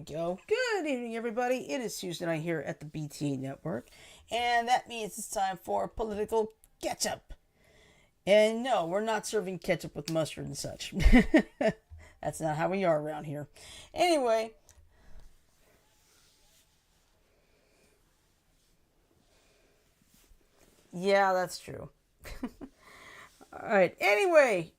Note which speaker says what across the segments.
Speaker 1: go. Good evening, everybody. It is Tuesday night here at the BTA Network, and that means it's time for political ketchup. And no, we're not serving ketchup with mustard and such. That's not how we are around here. Anyway, yeah, that's true. All right. Anyway,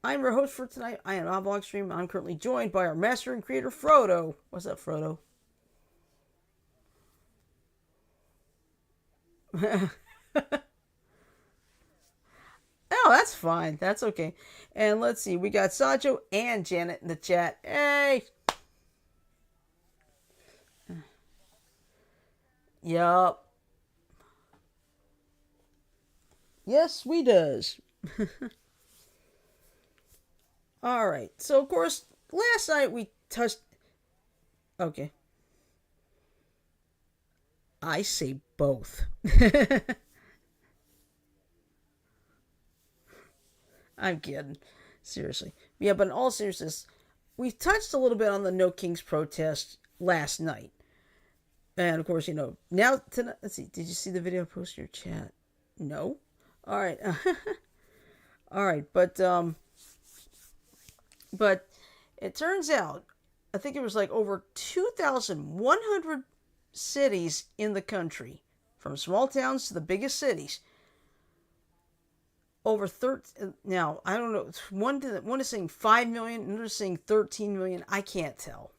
Speaker 1: I'm your host for tonight. I am Oddball Stream. I'm currently joined by our master and creator, Frodo. What's up, Frodo? Oh, that's fine. That's okay. And let's see. We got Sajo and Janet in the chat. Hey. Yup. Yes, we does. All right. So, of course, last night we touched. Okay. I say both. I'm kidding. Seriously. Yeah, but in all seriousness, we touched a little bit on the No Kings protest last night. And of course, now tonight, let's see, did you see the video post in your chat? No? All right. All right, but it turns out I think it was like over 2,100 cities in the country, from small towns to the biggest cities. Over 13 now, I don't know, one is saying 5 million, another is saying 13 million. I can't tell.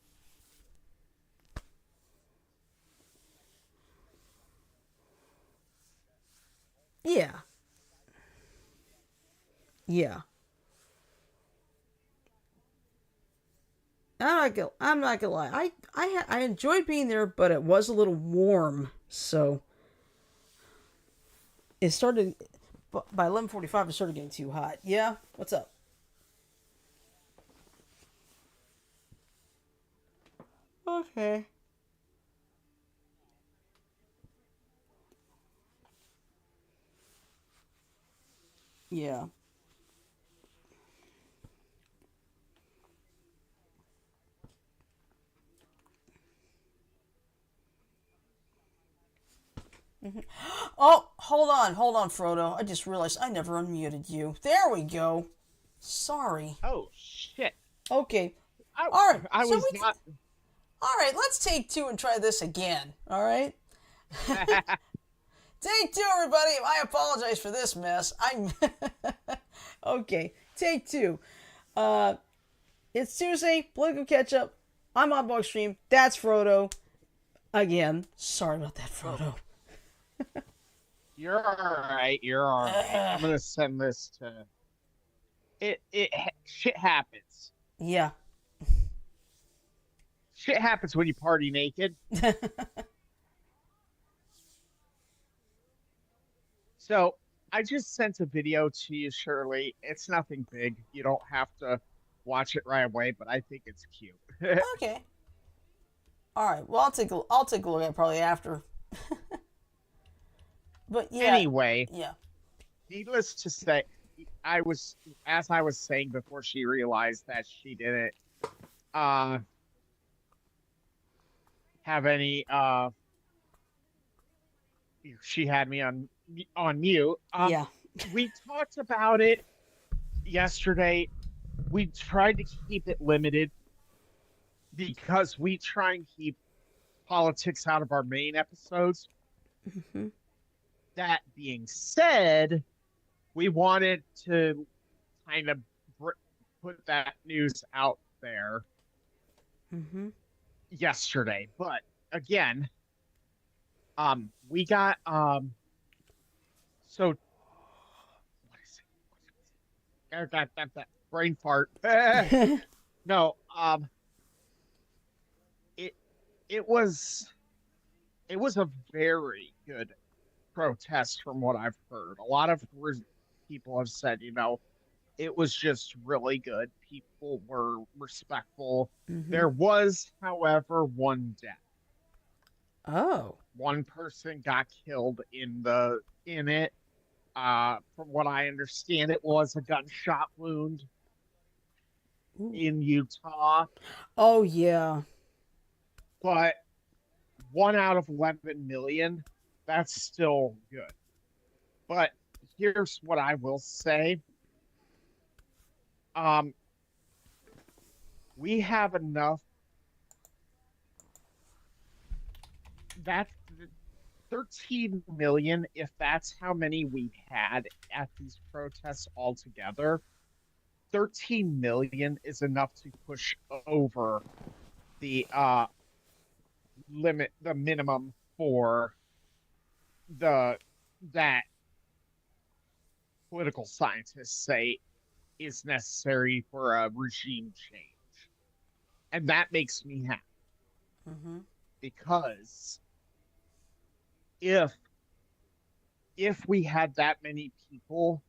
Speaker 1: Yeah. Yeah. I'm not gonna lie. I enjoyed being there, but it was a little warm. So it started by 11:45. It started getting too hot. Yeah. What's up? Okay. Yeah. Oh, hold on, Frodo. I just realized I never unmuted you. There we go. Sorry.
Speaker 2: Oh shit!
Speaker 1: Okay.
Speaker 2: I
Speaker 1: All right.
Speaker 2: I
Speaker 1: So
Speaker 2: was not.
Speaker 1: all right. Let's take two and try this again. All right. Take two, everybody. I apologize for this mess. I'm okay. Take two. Uh, it's Tuesday. Political catch up. I'm on Bug Stream. That's Frodo again. Sorry about that,
Speaker 2: Oh,
Speaker 1: Frodo.
Speaker 2: you're all right. You're all right.
Speaker 1: Uh,
Speaker 2: I'm gonna send this to shit happens.
Speaker 1: yeah.
Speaker 2: Shit happens when you party naked. So I just sent a video to you, Shirley. It's nothing big. You don't have to watch it right away, but I think it's cute.
Speaker 1: Okay. All right. Well, I'll take a look at it probably after. But yeah,
Speaker 2: Anyway,
Speaker 1: yeah.
Speaker 2: needless to say, I was as I was saying before she realized that she didn't uh have any she had me on mute.
Speaker 1: Yeah.
Speaker 2: We talked about it yesterday. We tried to keep it limited because we try and keep politics out of our main episodes.
Speaker 1: Mm-hmm.
Speaker 2: That being said, we wanted to kind of put that news out there
Speaker 1: Mm-hmm.
Speaker 2: yesterday. But again, we got so what is it? That brain fart. No, it it was it was a very good protest from what I've heard. A lot of people have said, it was just really good. People were respectful.
Speaker 1: Mm-hmm.
Speaker 2: There was, however, one death.
Speaker 1: Oh.
Speaker 2: One person got killed in it. From what I understand, it was a gunshot wound. in Utah,
Speaker 1: Oh yeah.
Speaker 2: but 1 out of 11 million, that's still good. But here's what I will say. Um, we have enough that 13 million, if that's how many we had at these protests altogether, 13 million is enough to push over the limit, the minimum for the that political scientists say is necessary for a regime change. And that makes me happy
Speaker 1: Mm-hmm.
Speaker 2: because if if we had that many people,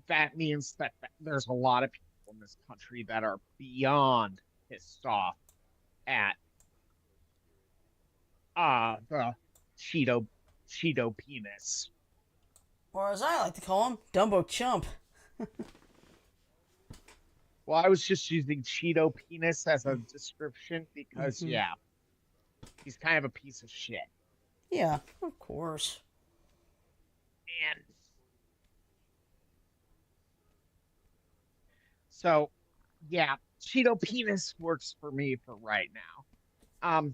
Speaker 2: that means that there's a lot of people in this country that are beyond pissed off at the Cheeto Cheeto penis.
Speaker 1: Or as I like to call him, Dumbo Chump.
Speaker 2: Well, I was just using Cheeto penis as a description because
Speaker 1: Mm-hmm.
Speaker 2: yeah, he's kind of a piece of shit.
Speaker 1: Yeah, of course.
Speaker 2: And so yeah, Cheeto penis works for me for right now.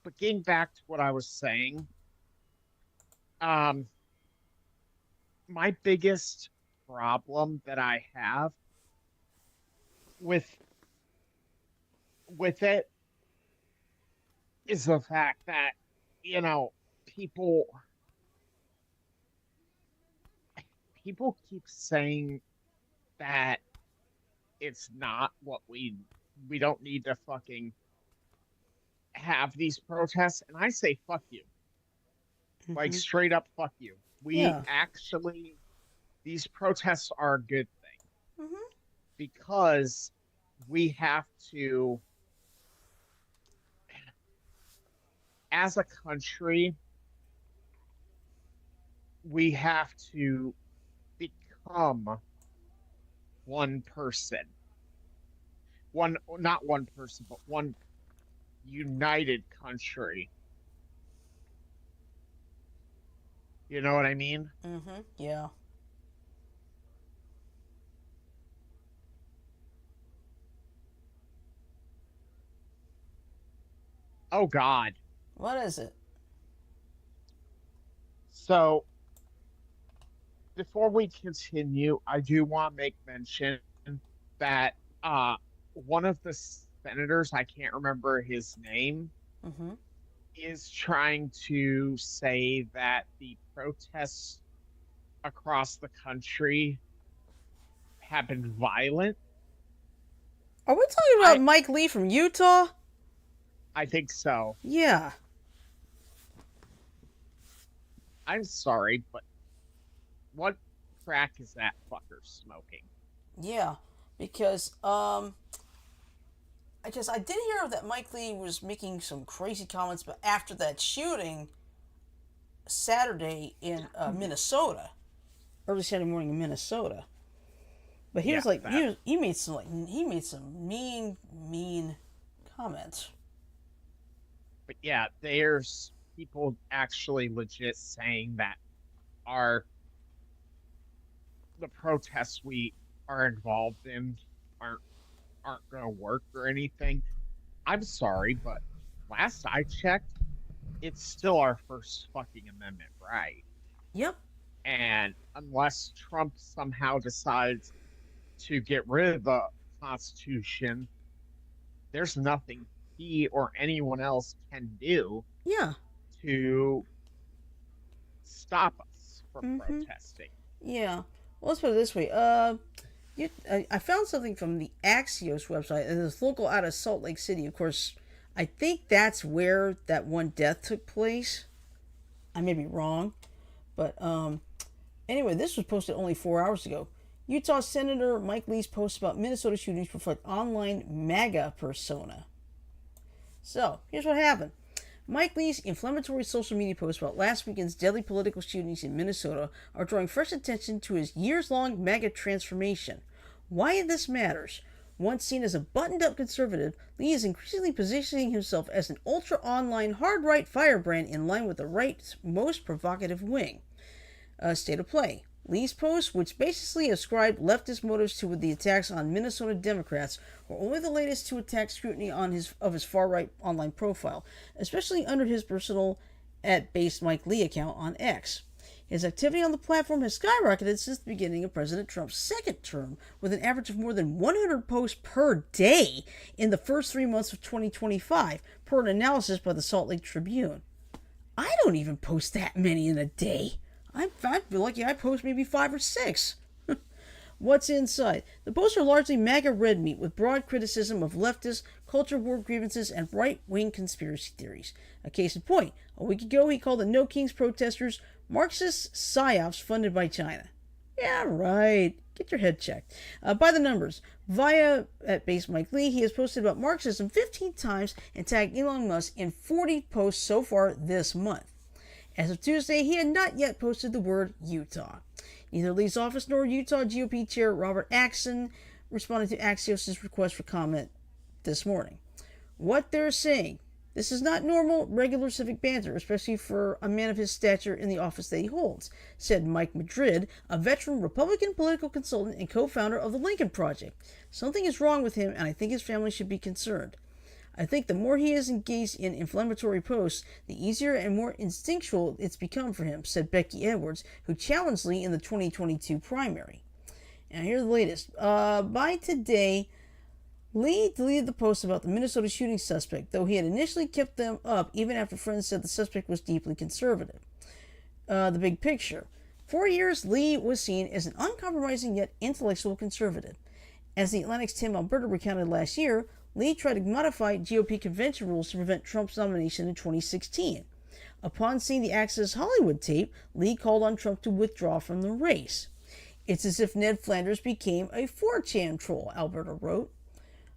Speaker 2: But getting back to what I was saying, um, my biggest problem that I have with it is the fact that you know people people keep saying that it's not what we don't need to fucking have these protests, and I say fuck you, like
Speaker 1: Mm-hmm.
Speaker 2: straight up fuck you. We
Speaker 1: Yeah.
Speaker 2: actually, these protests are a good thing
Speaker 1: Mm-hmm.
Speaker 2: because we have to, as a country, we have to become one person, one, not one person, but one united country. You know what I mean?
Speaker 1: Mm-hmm. Yeah.
Speaker 2: Oh God.
Speaker 1: What is it?
Speaker 2: So before we continue, I do want to make mention that one of the senators, I can't remember his name,
Speaker 1: Mm-hmm.
Speaker 2: is trying to say that the protests across the country have been violent.
Speaker 1: Are we talking about
Speaker 2: I
Speaker 1: Mike Lee from Utah?
Speaker 2: I think so.
Speaker 1: Yeah.
Speaker 2: I'm sorry, but what crack is that fucker smoking?
Speaker 1: Yeah. Because I did hear that Mike Lee was making some crazy comments, but after that shooting Saturday in Minnesota, early Saturday morning in Minnesota. But he
Speaker 2: Yeah,
Speaker 1: was like,
Speaker 2: that.
Speaker 1: he made some mean comments.
Speaker 2: But yeah, there's people actually legit saying that are the protests we are involved in aren't aren't going to work or anything. I'm sorry, but last I checked, it's still our first fucking amendment right.
Speaker 1: Yep.
Speaker 2: And unless Trump somehow decides to get rid of the Constitution, there's nothing he or anyone else can do
Speaker 1: Yeah.
Speaker 2: to stop us from
Speaker 1: Mm-hmm.
Speaker 2: protesting.
Speaker 1: Yeah. Well, let's put it this way. I found something from the Axios website, and it's local out of Salt Lake City. Of course, I think that's where that one death took place. I may be wrong, but anyway, this was posted only 4 hours ago. Utah Senator Mike Lee's post about Minnesota shootings reflect online MAGA persona. So, here's what happened. Mike Lee's inflammatory social media posts about last weekend's deadly political shootings in Minnesota are drawing fresh attention to his years long MAGA transformation. Why this matters. Once seen as a buttoned up conservative, Lee is increasingly positioning himself as an ultra online hard right firebrand in line with the right's most provocative wing. State of play. Lee's posts, which basically ascribed leftist motives to the attacks on Minnesota Democrats, were only the latest to attack scrutiny on his far right online profile, especially under his personal @based Mike Lee account on X. His activity on the platform has skyrocketed since the beginning of President Trump's second term, with an average of more than 100 posts per day in the first 3 months of 2025, per an analysis by the Salt Lake Tribune. I don't even post that many in a day. I feel lucky I post maybe 5 or 6. What's inside? The posts are largely MAGA red meat with broad criticism of leftist, culture war grievances, and right wing conspiracy theories. A case in point, a week ago he called the No Kings protesters Marxist psyops funded by China. Yeah, right. Get your head checked. By the numbers, via @based Mike Lee, he has posted about Marxism 15 times and tagged Elon Musk in 40 posts so far this month. As of Tuesday, he had not yet posted the word Utah. Neither Lee's office nor Utah GOP chair Robert Axson responded to Axios' request for comment this morning. What they're saying, this is not normal, regular civic banter, especially for a man of his stature in the office that he holds, said Mike Madrid, a veteran Republican political consultant and co-founder of the Lincoln Project. Something is wrong with him, and I think his family should be concerned. I think the more he is engaged in inflammatory posts, the easier and more instinctual it's become for him, said Becky Edwards, who challenged Lee in the 2022 primary. Now, here's the latest. By today, Lee deleted the post about the Minnesota shooting suspect, though he had initially kept them up even after friends said the suspect was deeply conservative. The big picture. For years, Lee was seen as an uncompromising yet intellectual conservative. As the Atlantic's Tim Alberta recounted last year, Lee tried to modify GOP convention rules to prevent Trump's nomination in 2016. Upon seeing the Access Hollywood tape, Lee called on Trump to withdraw from the race. It's as if Ned Flanders became a 4chan troll, Alberta wrote.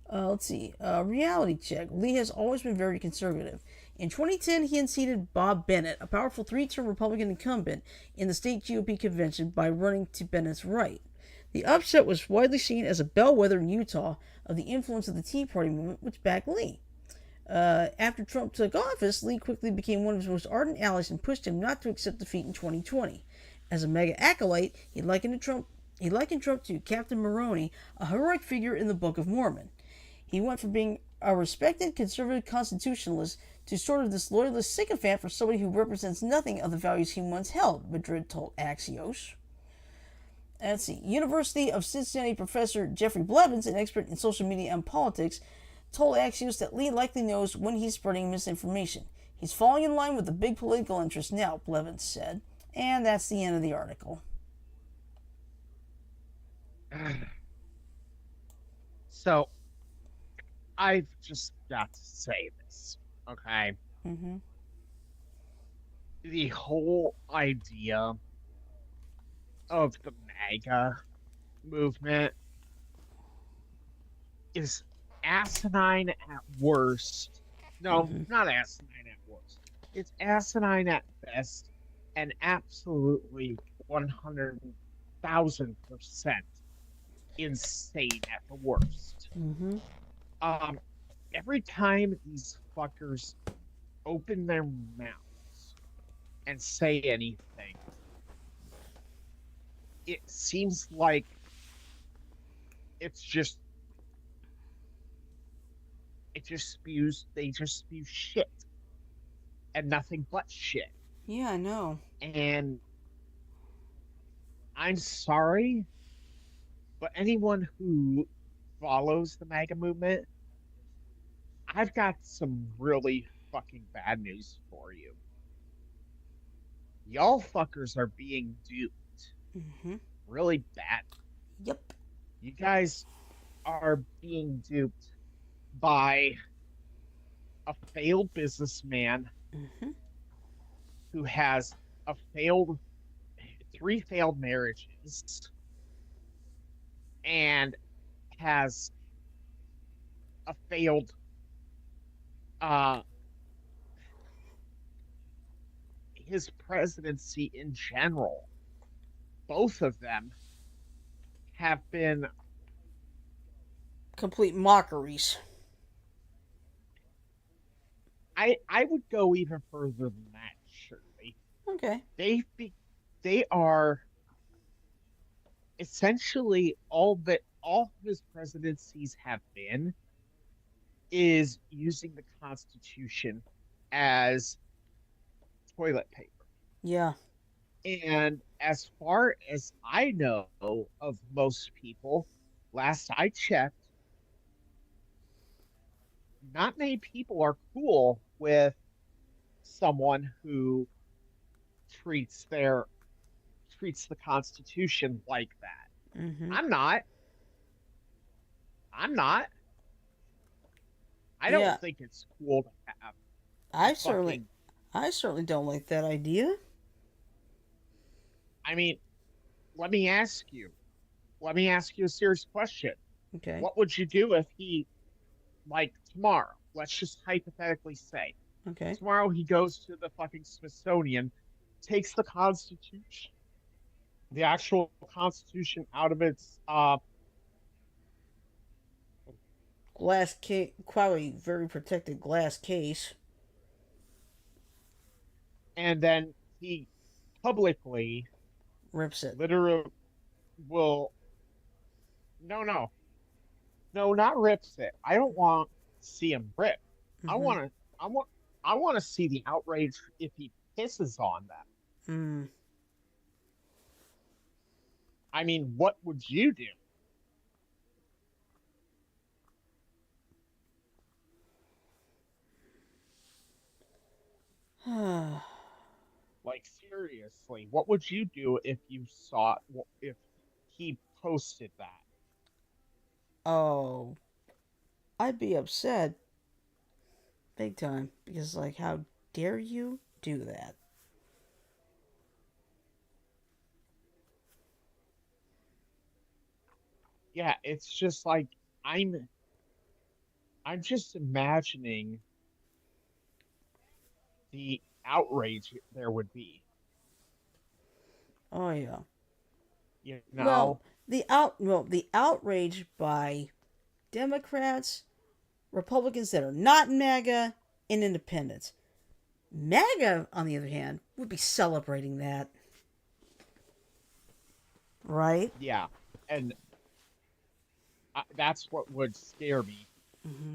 Speaker 1: Reality check. Lee has always been very conservative. In 2010, he unseated Bob Bennett, a powerful 3-term Republican incumbent, in the state GOP convention by running to Bennett's right. The upset was widely seen as a bellwether in Utah of the influence of the Tea Party movement, which backed Lee. After Trump took office, Lee quickly became one of his most ardent allies and pushed him not to accept defeat in 2020. As a mega acolyte, he likened Trump to Captain Moroni, a heroic figure in the Book of Mormon. He went from being a respected conservative constitutionalist to sort of this loyalist sycophant for somebody who represents nothing of the values he once held, Madrid told Axios. Let's see. University of Cincinnati professor Jeffrey Blevins, an expert in social media and politics, told Axios that Lee likely knows when he's spreading misinformation. He's falling in line with the big political interests now, Blevins said. And that's the end of the article.
Speaker 2: So, I've just got to say this, okay?
Speaker 1: Mm-hmm.
Speaker 2: The whole idea of the MAGA movement is asinine at worst. No, not asinine at worst. It's asinine at best and absolutely 100,000% insane at the worst.
Speaker 1: Mm-hmm.
Speaker 2: Every time these fuckers open their mouths and say anything, it seems like they just spew shit and nothing but shit.
Speaker 1: Yeah, I know.
Speaker 2: And I'm sorry, but anyone who follows the MAGA movement, I've got some really fucking bad news for you. Y'all fuckers are being duped.
Speaker 1: Mm-hmm.
Speaker 2: Really bad.
Speaker 1: Yep.
Speaker 2: You guys are being duped by a failed businessman who has three failed marriages and has a failed his presidency in general. Both of them have been
Speaker 1: complete mockeries.
Speaker 2: I would go even further than that, surely.
Speaker 1: Okay.
Speaker 2: They be, they are essentially all his presidencies have been is using the Constitution as toilet paper.
Speaker 1: Yeah.
Speaker 2: And as far as I know of most people, last I checked, not many people are cool with someone who treats their treats the Constitution like that.
Speaker 1: Mm-hmm.
Speaker 2: I'm not. I'm not. I don't
Speaker 1: Yeah.
Speaker 2: think it's cool to have a
Speaker 1: I certainly,
Speaker 2: fucking.
Speaker 1: I certainly don't like that idea.
Speaker 2: I mean, let me ask you. Let me ask you a serious question.
Speaker 1: Okay.
Speaker 2: What would you do if he, like tomorrow? Let's just hypothetically say
Speaker 1: Okay.
Speaker 2: tomorrow he goes to the fucking Smithsonian, takes the Constitution, the actual Constitution out of its
Speaker 1: Glass case, probably very protected glass case.
Speaker 2: and then he publicly,
Speaker 1: Rips it.
Speaker 2: literally, will no, no, no, not rips it. I don't want to see him rip. I
Speaker 1: Mm-hmm.
Speaker 2: want to, I want, I want to see the outrage if he pisses on them.
Speaker 1: Mm.
Speaker 2: I mean, what would you do? Like seriously, what would you do if you saw if he posted that?
Speaker 1: Oh, I'd be upset big time because, like, how dare you do that?
Speaker 2: Yeah, it's just like I'm I'm just imagining the outrage there would be,
Speaker 1: Oh yeah.
Speaker 2: you
Speaker 1: Well,
Speaker 2: know?
Speaker 1: the outrage by Democrats, Republicans that are not MAGA, and independents. MAGA, on the other hand, would be celebrating that, right?
Speaker 2: Yeah. And that's what would scare me.
Speaker 1: Mm-hmm.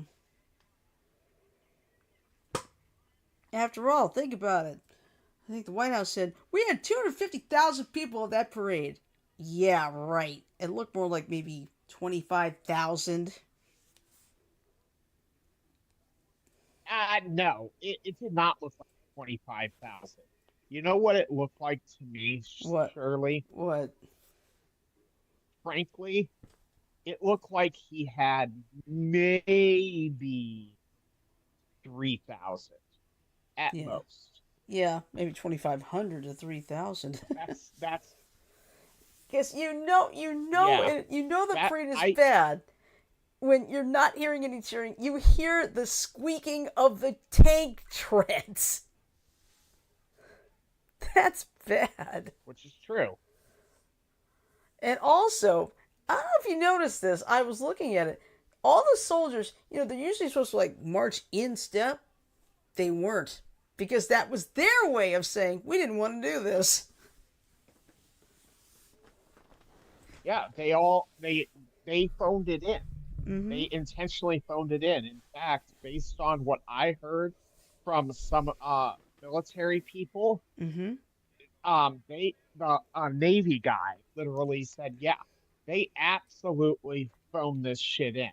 Speaker 1: After all, think about it. I think the White House said we had 250,000 people at that parade. Yeah, right. It looked more like maybe 25,000.
Speaker 2: No, it did not look like 25,000. You know what it looked like to me,
Speaker 1: What?
Speaker 2: Shirley?
Speaker 1: What?
Speaker 2: Frankly, it looked like he had maybe 3,000 at
Speaker 1: Yeah.
Speaker 2: most.
Speaker 1: Yeah, maybe 2,500 to 3,000.
Speaker 2: That's
Speaker 1: Because
Speaker 2: yeah.
Speaker 1: you know the
Speaker 2: That
Speaker 1: parade is
Speaker 2: I
Speaker 1: bad when you're not hearing any cheering. You hear the squeaking of the tank treads. That's bad.
Speaker 2: which is true.
Speaker 1: And also, I don't know if you noticed this. I was looking at it. All the soldiers, they're usually supposed to like march in step. They weren't because that was their way of saying we didn't want to do this.
Speaker 2: Yeah, they phoned it in.
Speaker 1: Mm-hmm.
Speaker 2: They intentionally phoned it in. In fact, based on what I heard from some military people,
Speaker 1: Mm-hmm.
Speaker 2: they the Navy guy literally said, yeah, they absolutely phoned this shit in.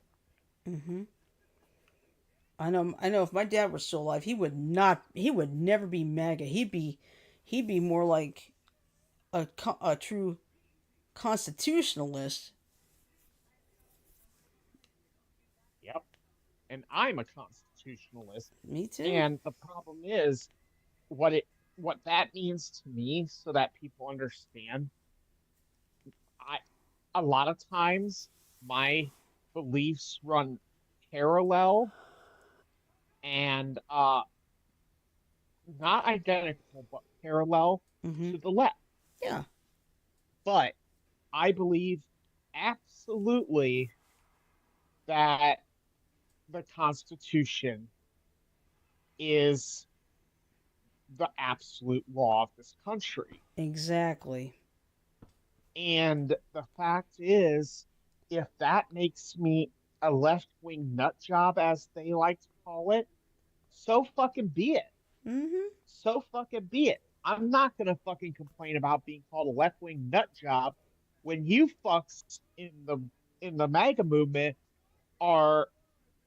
Speaker 1: Mm-hmm. I know. If my dad were still alive, he would not. He would never be MAGA. He'd be more like a true constitutionalist.
Speaker 2: Yep. And I'm a constitutionalist.
Speaker 1: Me too.
Speaker 2: And the problem is what it what that means to me so that people understand. I a lot of times my beliefs run parallel and not identical but parallel
Speaker 1: Mm-hmm.
Speaker 2: to the left.
Speaker 1: Yeah.
Speaker 2: But I believe absolutely that the Constitution is the absolute law of this country.
Speaker 1: Exactly.
Speaker 2: And the fact is, if that makes me a left wing nut job, as they like to call it, so fucking be it.
Speaker 1: Mm-hmm.
Speaker 2: So fucking be it. I'm not gonna fucking complain about being called a left wing nut job when you fucks in the MAGA movement are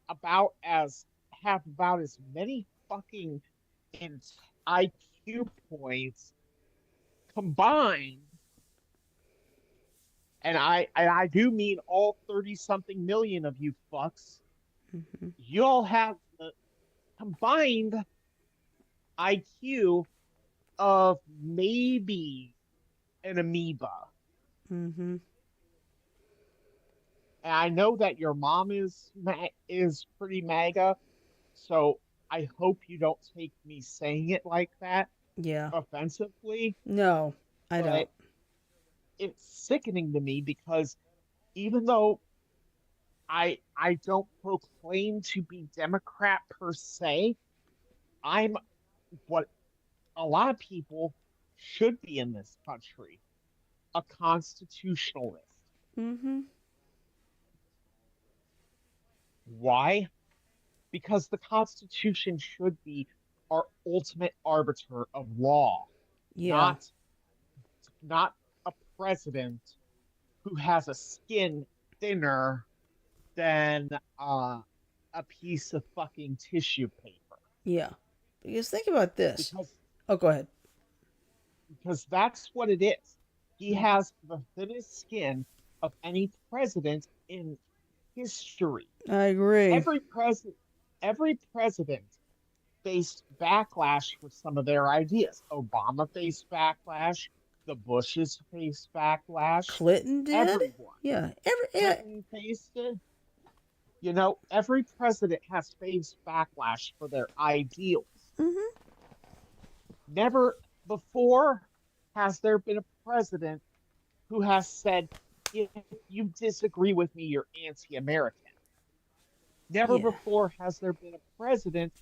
Speaker 2: about as have about as many fucking in IQ points combined, and I do mean all 30 something million of you fucks.
Speaker 1: Mm-hmm.
Speaker 2: You all have the combined IQ of maybe an amoeba.
Speaker 1: Mm-hmm.
Speaker 2: And I know that your mom is pretty MAGA, so I hope you don't take me saying it like that
Speaker 1: Yeah.
Speaker 2: offensively,
Speaker 1: No, I
Speaker 2: but
Speaker 1: don't.
Speaker 2: it's sickening to me because even though I don't proclaim to be Democrat per se, I'm what a lot of people should be in this country, a constitutionalist.
Speaker 1: Mm-hmm.
Speaker 2: Why? Because the Constitution should be our ultimate arbiter of law,
Speaker 1: Yeah.
Speaker 2: not not a president who has a skin thinner than a piece of fucking tissue paper.
Speaker 1: Yeah. Because think about this.
Speaker 2: Because
Speaker 1: Oh, go ahead.
Speaker 2: that's what it is. He
Speaker 1: Mm-hmm.
Speaker 2: has the thinnest skin of any president in history.
Speaker 1: I agree.
Speaker 2: Every president faced backlash for some of their ideas. Obama faced backlash. The Bushes faced backlash.
Speaker 1: Clinton did?
Speaker 2: Everyone.
Speaker 1: Yeah. Every yeah.
Speaker 2: Clinton faced it. You know, every president has faced backlash for their ideals.
Speaker 1: Mm-hmm.
Speaker 2: Never before has there been a president who has said, if you disagree with me, you're anti American. Never
Speaker 1: Yeah.
Speaker 2: before has there been a president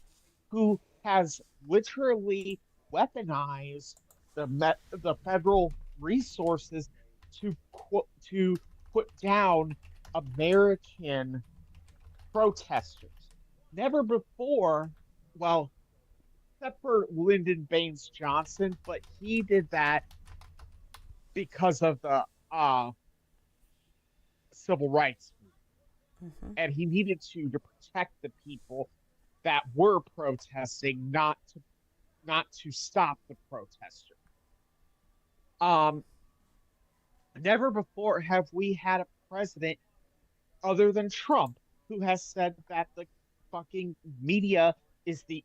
Speaker 2: who has literally weaponized the federal resources to put down American protesters. Never before, well, except for Lyndon Baines Johnson, but he did that because of the civil rights movement,
Speaker 1: Mm-hmm.
Speaker 2: and he needed to protect the people that were protesting, not to stop the protester. Um, Never before have we had a president other than Trump who has said that the fucking media is the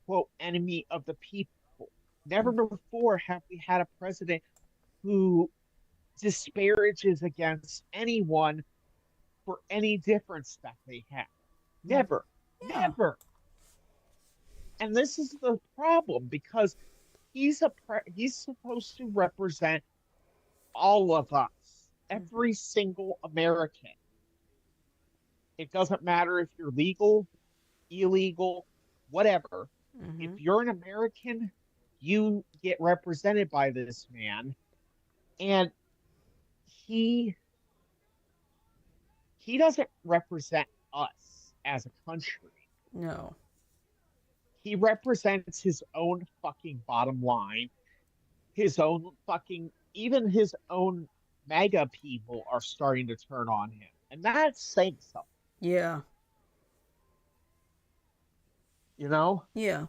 Speaker 2: quote enemy of the people. Never before have we had a president who disparages against anyone for any difference that they have. Never,
Speaker 1: Yeah.
Speaker 2: never. And this is the problem because he's supposed to represent all of us,
Speaker 1: Mm-hmm.
Speaker 2: every single American. It doesn't matter if you're legal, illegal, whatever. If
Speaker 1: Mm-hmm.
Speaker 2: you're an American, you get represented by this man, and he he doesn't represent us as a country.
Speaker 1: No.
Speaker 2: He represents his own fucking bottom line, his own fucking even his own MAGA people are starting to turn on him, and that's saying something,
Speaker 1: Yeah.
Speaker 2: you know.
Speaker 1: Yeah.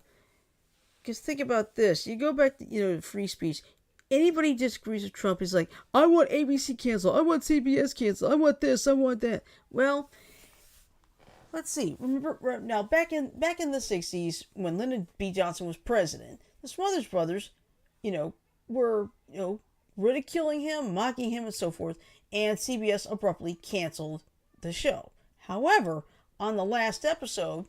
Speaker 1: Because think about this. You go back to, free speech. Anybody disagrees with Trump is like, I want ABC canceled. I want CBS canceled. I want this. I want that. Well, let's see. Remember now, back in the '60s when Lyndon B. Johnson was president, the Smothers Brothers, were ridiculing him, mocking him, and so forth. And CBS abruptly canceled the show. However, on the last episode,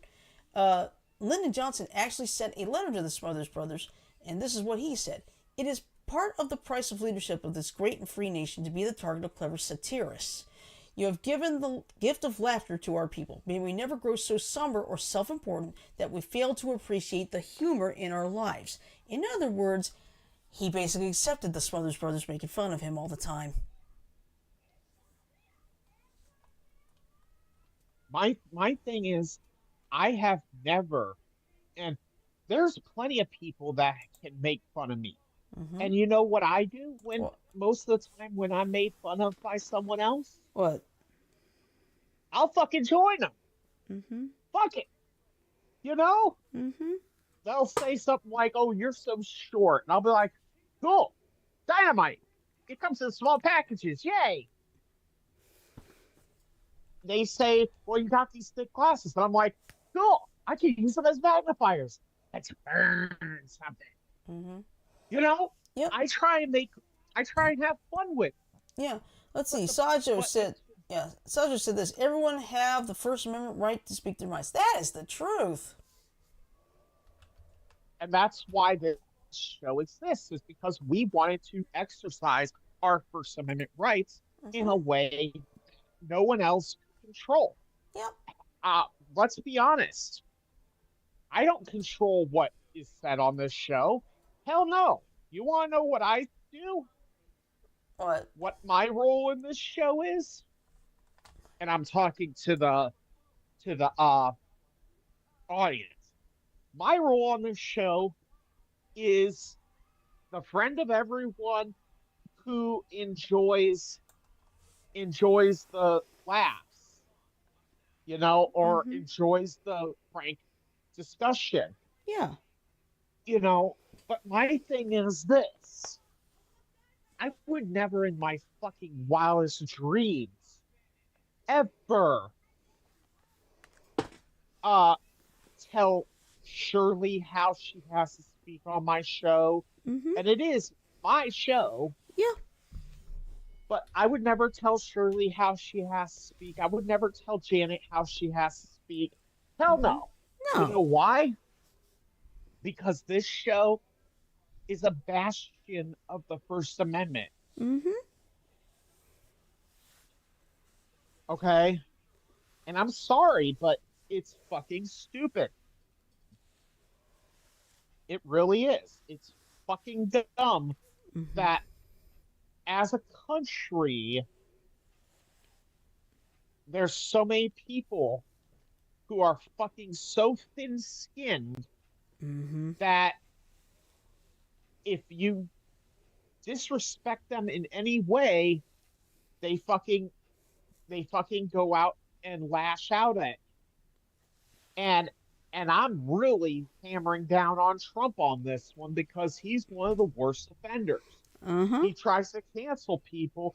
Speaker 1: uh, Lyndon Johnson actually sent a letter to the Smothers Brothers, and this is what he said: "It is part of the price of leadership of this great and free nation to be the target of clever satirists. You have given the gift of laughter to our people. May we never grow so somber or self important that we fail to appreciate the humor in our lives. In other words, he basically accepted the Smothers Brothers making fun of him all the time.
Speaker 2: My thing is, I have never, and there's plenty of people that can make fun of me.
Speaker 1: Mm-hmm.
Speaker 2: And you know what I do when
Speaker 1: What?
Speaker 2: most of the time when I'm made fun of by someone else?
Speaker 1: What?
Speaker 2: I'll fucking join them.
Speaker 1: Mm-hmm.
Speaker 2: Fuck it. You know?
Speaker 1: Mm-hmm.
Speaker 2: They'll say something like, "Oh, you're so short." And I'll be like, "Cool. Dynamite. It comes in small packages. Yay." They say, "Well, you got these thick glasses." And I'm like, "Cool. I can use them as magnifiers. Let's burn something."
Speaker 1: Mm-hmm.
Speaker 2: You know?
Speaker 1: Yep.
Speaker 2: I try and make I try and have fun with it.
Speaker 1: Yeah. Let's
Speaker 2: But
Speaker 1: see.
Speaker 2: the
Speaker 1: Sajo
Speaker 2: but
Speaker 1: said, yeah, Sajo said this: everyone have the First Amendment right to speak their minds. That is the truth.
Speaker 2: and that's why this show exists, is because we wanted to exercise our First Amendment rights in
Speaker 1: Mm-hmm.
Speaker 2: a way no one else can control.
Speaker 1: Yep.
Speaker 2: Uh, let's be honest. I don't control what is said on this show. Hell no. You want to know what I do?
Speaker 1: What?
Speaker 2: What my role in this show is? And I'm talking to the audience. My role on this show is the friend of everyone who enjoys the laughs, or
Speaker 1: Mm-hmm.
Speaker 2: enjoys the frank discussion,
Speaker 1: Yeah.
Speaker 2: you know. But my thing is this: I would never in my fucking wildest dreams ever uh tell Shirley how she has to speak on my show.
Speaker 1: Mm-hmm.
Speaker 2: And it is my show,
Speaker 1: Yeah.
Speaker 2: but I would never tell Shirley how she has to speak. I would never tell Janet how she has to speak. Hell
Speaker 1: Mm-hmm.
Speaker 2: no. You
Speaker 1: No.
Speaker 2: know why? Because this show is a bastion of the First Amendment.
Speaker 1: Mm-hmm.
Speaker 2: Okay? And I'm sorry, but it's fucking stupid. It really is. It's fucking dumb
Speaker 1: Mm-hmm.
Speaker 2: that as a country, there's so many people who are fucking so thin skinned
Speaker 1: Mm-hmm.
Speaker 2: that if you disrespect them in any way, they fucking they fucking go out and lash out at. And and I'm really hammering down on Trump on this one because he's one of the worst offenders.
Speaker 1: Uh-huh.
Speaker 2: He tries to cancel people,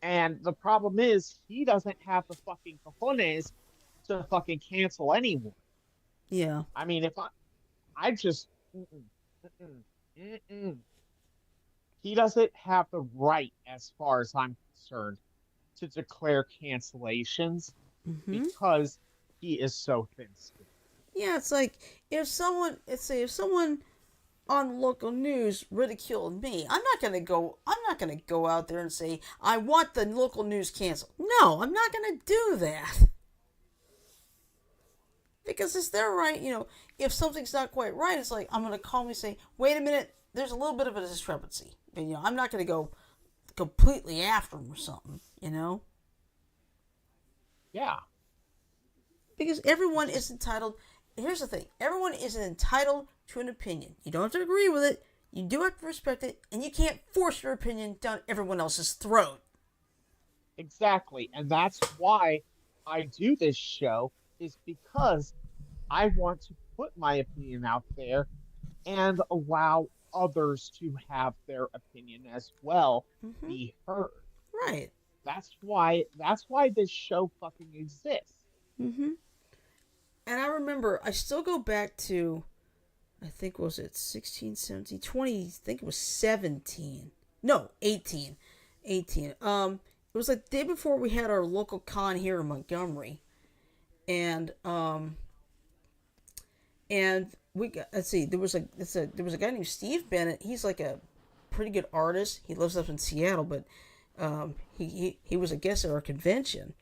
Speaker 2: and the problem is he doesn't have the fucking cojones to fucking cancel anyone.
Speaker 1: Yeah.
Speaker 2: I mean, if I just mm-mm, mm-mm, mm-mm. He doesn't have the right, as far as I'm concerned, to declare cancellations
Speaker 1: Mm-hmm.
Speaker 2: because he is so thin-skinned.
Speaker 1: Yeah, it's like if someone, let's say, if someone on local news ridiculed me, I'm not gonna go out there and say I want the local news canceled. No, I'm not gonna do that because it's their right. If something's not quite right, it's like I'm gonna calmly say, wait a minute, there's a little bit of a discrepancy. And, I'm not gonna go completely after them or something.
Speaker 2: Yeah,
Speaker 1: Because
Speaker 2: it's
Speaker 1: everyone
Speaker 2: just
Speaker 1: is entitled. Here's the thing: everyone is entitled to an opinion. You don't have to agree with it. You do have to respect it, and you can't force your opinion down everyone else's throat.
Speaker 2: exactly, and that's why I do this show, is because I want to put my opinion out there and allow others to have their opinion as well
Speaker 1: Mm-hmm.
Speaker 2: be heard.
Speaker 1: Right.
Speaker 2: That's why this show fucking exists.
Speaker 1: Mm-hmm. And I remember, I still go back to, I think, was it 16, 17, 20, I think it was 17. No, 18. 18. It was like the day before we had our local con here in Montgomery. And we got, let's see, there was a guy named Steve Bennett. He's like a pretty good artist. He lives up in Seattle, but He was a guest at our convention,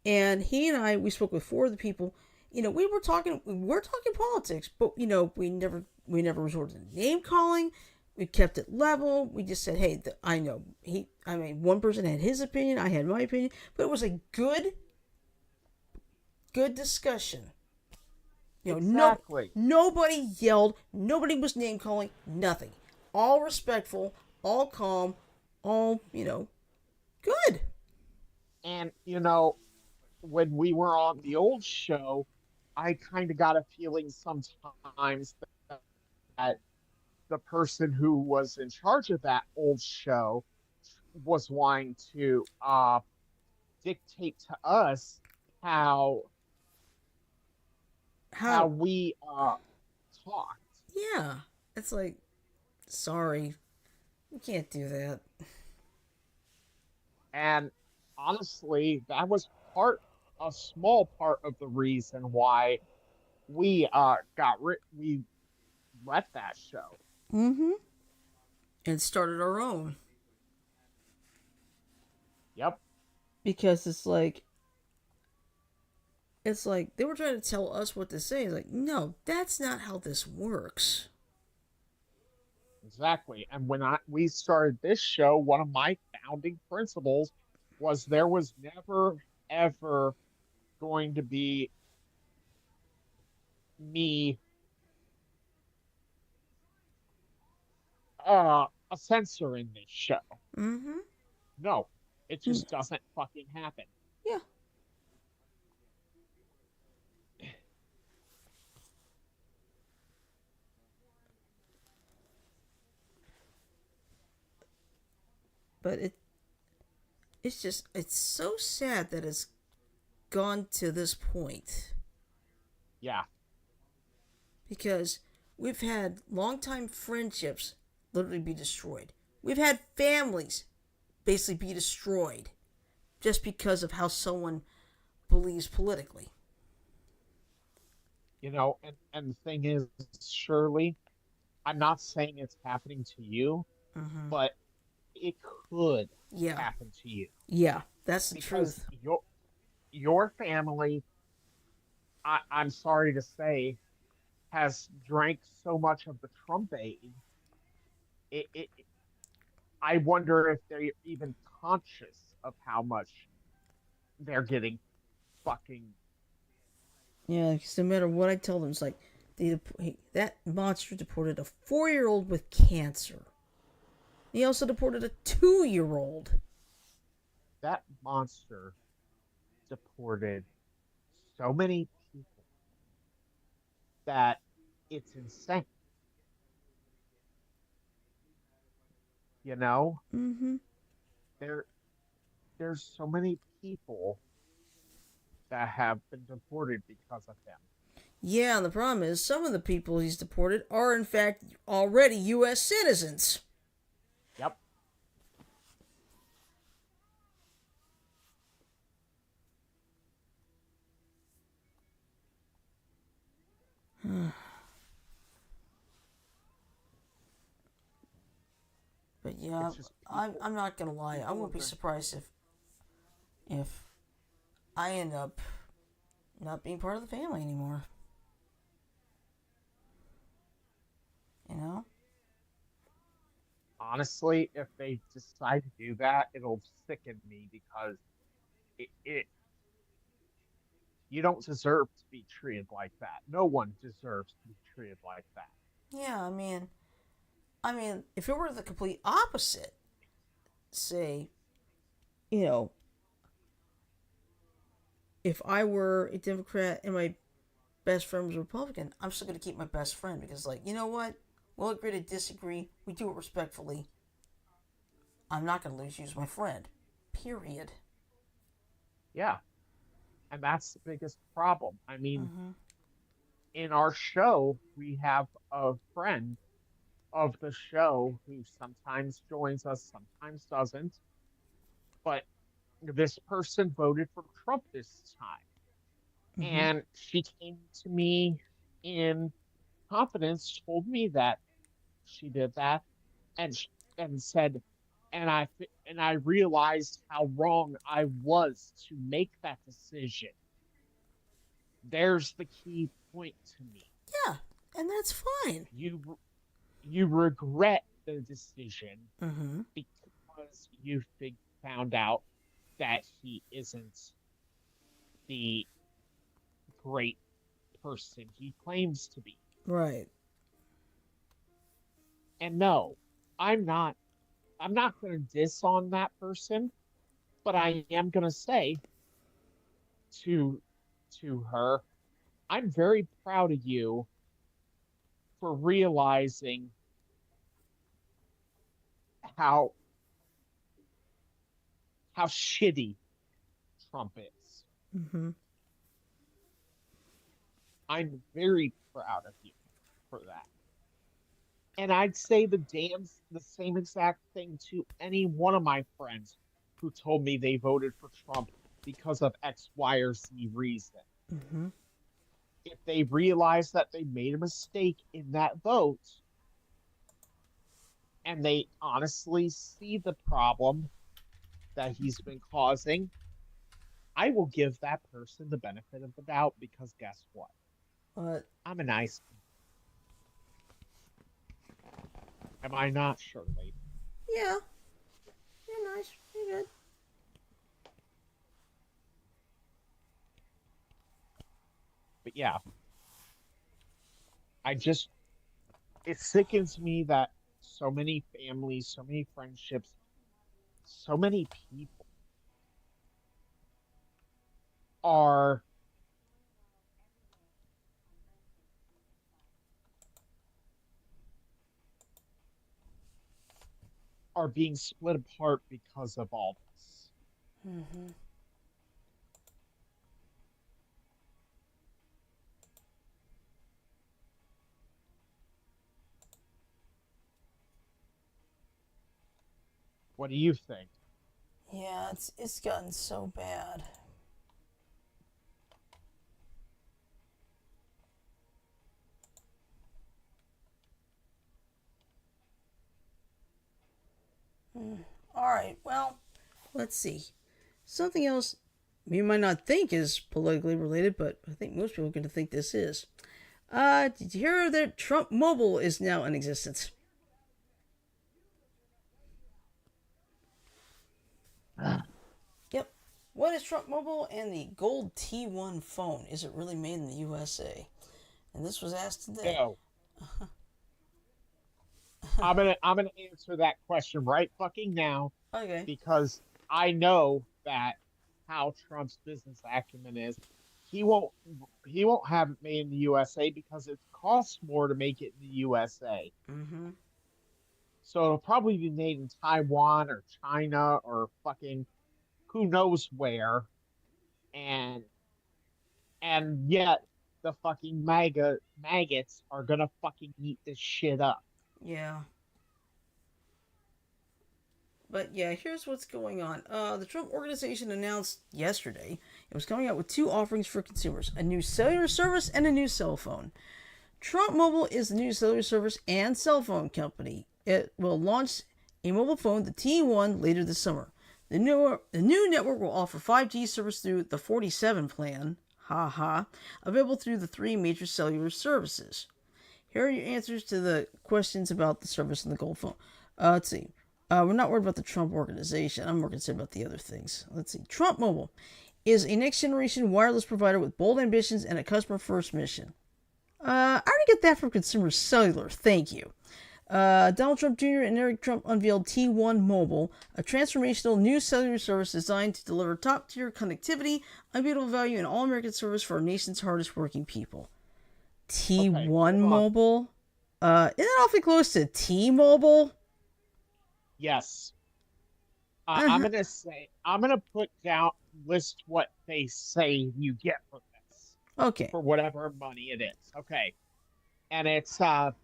Speaker 1: and he and I we spoke with four of the people. We were talking politics, but we never resorted to name calling. We kept it level. We just said, "Hey, I know he. I mean, one person had his opinion. I had my opinion, but it was a good discussion. No,
Speaker 2: Exactly.
Speaker 1: nobody yelled. Nobody was name calling. Nothing. All respectful. All calm. All good.
Speaker 2: And, when we were on the old show, I kind of got a feeling sometimes that the person who was in charge of that old show was wanting to dictate to us how
Speaker 1: How?
Speaker 2: we talked.
Speaker 1: Yeah. It's like, sorry, you can't do that.
Speaker 2: And honestly, that was a small part of the reason why we left that show.
Speaker 1: Mm-hmm. And started our own
Speaker 2: Yep,
Speaker 1: because it's like they were trying to tell us what to say. It's like, no, that's not how this works.
Speaker 2: exactly. And when I we started this show, one of my founding principles was there was never ever going to be me a censor in this show.
Speaker 1: Mm-hmm.
Speaker 2: No, it just doesn't fucking happen.
Speaker 1: Yeah. But it's so sad that it's gone to this point
Speaker 2: Yeah,
Speaker 1: because we've had longtime friendships literally be destroyed. We've had families basically be destroyed just because of how someone believes politically.
Speaker 2: and the thing is, Shirley, I'm not saying it's happening to you,
Speaker 1: Mm-hmm.
Speaker 2: but it could
Speaker 1: Yeah.
Speaker 2: happen to you
Speaker 1: Yeah. That's the
Speaker 2: because
Speaker 1: truth.
Speaker 2: your family, I'm sorry to say, has drank so much of the Trump aid. It I wonder if they're even conscious of how much they're getting fucking.
Speaker 1: Yeah, because no matter what I tell them, it's like that monster deported a 4-year-old with cancer. He also deported a 2-year-old.
Speaker 2: That monster deported so many people that it's insane. You know,
Speaker 1: Mm-hmm.
Speaker 2: there there's so many people that have been deported because of him.
Speaker 1: Yeah, and the problem is some of the people he's deported are in fact already U.S. citizens.
Speaker 2: Yep.
Speaker 1: But yeah,
Speaker 2: It's just
Speaker 1: I'm
Speaker 2: people
Speaker 1: I'm not gonna lie. I
Speaker 2: people
Speaker 1: won't be
Speaker 2: are
Speaker 1: surprised if I end up not being part of the family anymore. You know?
Speaker 2: honestly, if they decide to do that, it'll sicken me because it you don't deserve to be treated like that. No one deserves to be treated like that.
Speaker 1: Yeah, I mean, if it were the complete opposite, say, you know, if I were a Democrat and my best friend was a Republican, I'm still gonna keep my best friend because, like, you know what? We'll agree to disagree. We do it respectfully. I'm not gonna lose you as my friend. Period.
Speaker 2: Yeah, and that's the biggest problem. I mean,
Speaker 1: Mm-hmm.
Speaker 2: in our show, we have a friend of the show who sometimes joins us, sometimes doesn't. But this person voted for Trump this time.
Speaker 1: Mm-hmm.
Speaker 2: And she came to me in confidence, told me that she did that, and and said, and I realized how wrong I was to make that decision. There's the key point to me.
Speaker 1: Yeah, and that's fine.
Speaker 2: You you regret the decision
Speaker 1: Mm-hmm.
Speaker 2: because found out that he isn't the great person he claims to be.
Speaker 1: Right.
Speaker 2: And no, I'm not I'm not going to diss on that person, but I am going to say to her, I'm very proud of you for realizing how shitty Trump is.
Speaker 1: Mm-hmm.
Speaker 2: I'm very proud of you for that. And I'd say the same exact thing to any one of my friends who told me they voted for Trump because of X, Y, or Z reason.
Speaker 1: Mm-hmm.
Speaker 2: If they realize that they made a mistake in that vote and they honestly see the problem that he's been causing, I will give that person the benefit of the doubt because guess what?
Speaker 1: But
Speaker 2: I'm a nice. Am I not, Shirley?
Speaker 1: yeah, you're nice. You're good.
Speaker 2: But yeah, I just it sickens me that so many families, so many friendships, so many people are being split apart because of all this.
Speaker 1: Mm-hmm.
Speaker 2: What do you think?
Speaker 1: Yeah, it's gotten so bad. Mm. All right. Well, let's see. Something else you might not think is politically related, but I think most people are going to think this is. Did you hear that Trump Mobile is now in existence? Yep. What is Trump Mobile and the Gold T1 phone? Is it really made in the USA? And this was asked today.
Speaker 2: No, I'm gonna answer that question right fucking now
Speaker 1: Okay.
Speaker 2: because I know that how Trump's business acumen is. He won't he won't have it made in the USA because it costs more to make it in the USA.
Speaker 1: Mm-hmm.
Speaker 2: So it'll probably be made in Taiwan or China or fucking who knows where. And yet the fucking maggots are gonna fucking eat this shit up.
Speaker 1: Yeah. But yeah, here's what's going on. The Trump Organization announced yesterday it was coming out with two offerings for consumers: a new cellular service and a new cell phone. Trump Mobile is the new cellular service and cell phone company. It will launch a mobile phone, the T1, later this summer. The new network will offer 5G service through the 47 plan, haha, available through the three major cellular services. Here are your answers to the questions about the service and the gold phone. Let's see. We're not worried about the Trump organization. I'm more concerned about the other things. Let's see. Trump Mobile is a next generation wireless provider with bold ambitions and a customer first mission. I already get that from Consumer Cellular. Thank you. Donald Trump Jr. and Eric Trump unveiled T1 Mobile, a transformational new cellular service designed to deliver top tier connectivity, unbeatable value, and all American service for our nation's hardest working people.
Speaker 2: Okay,
Speaker 1: T1
Speaker 2: hold on.
Speaker 1: Mobile? Isn't that awfully close to T Mobile?
Speaker 2: Yes.
Speaker 1: Uh-huh.
Speaker 2: I'm gonna put down list what they say you get for this
Speaker 1: Okay.
Speaker 2: for whatever money it is. Okay. And it's the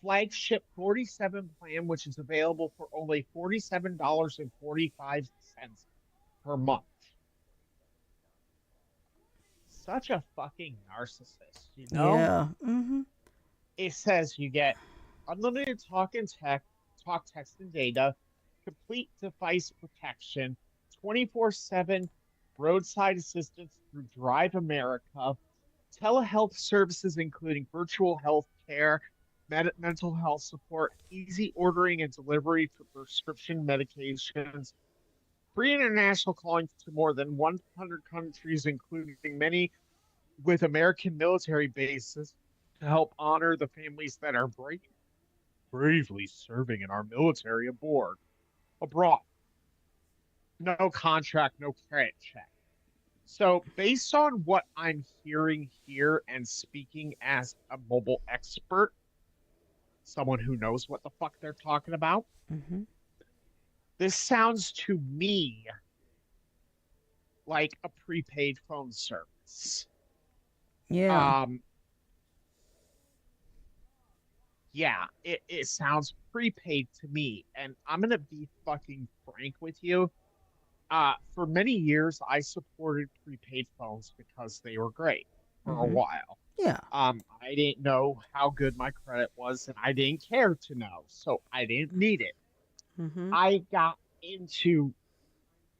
Speaker 2: flagship 47 plan, which is available for only $47.45 per month. Such a fucking narcissist, you know?
Speaker 1: Yeah. Mm-hmm.
Speaker 2: It says you get unlimited talk, text, and data, complete device protection, 24/7 roadside assistance through Drive America, telehealth services including virtual health care, mental health support, easy ordering and delivery for prescription medications, free international calling to more than 100 countries, including many with American military bases, to help honor the families that are bravely serving in our military abroad. No contract, no credit check. So, based on what I'm hearing here and speaking as a mobile expert, someone who knows what the fuck they're talking about,
Speaker 1: Mm-hmm.
Speaker 2: this sounds to me like a prepaid phone service.
Speaker 1: Yeah.
Speaker 2: Um, yeah, it sounds prepaid to me. And I'm gonna be fucking frank with you. For many years, I supported prepaid phones because they were great for a
Speaker 1: Mm-hmm.
Speaker 2: while.
Speaker 1: Yeah.
Speaker 2: I didn't know how good my credit was, and I didn't care to know, so I didn't need it.
Speaker 1: Mm-hmm.
Speaker 2: I got into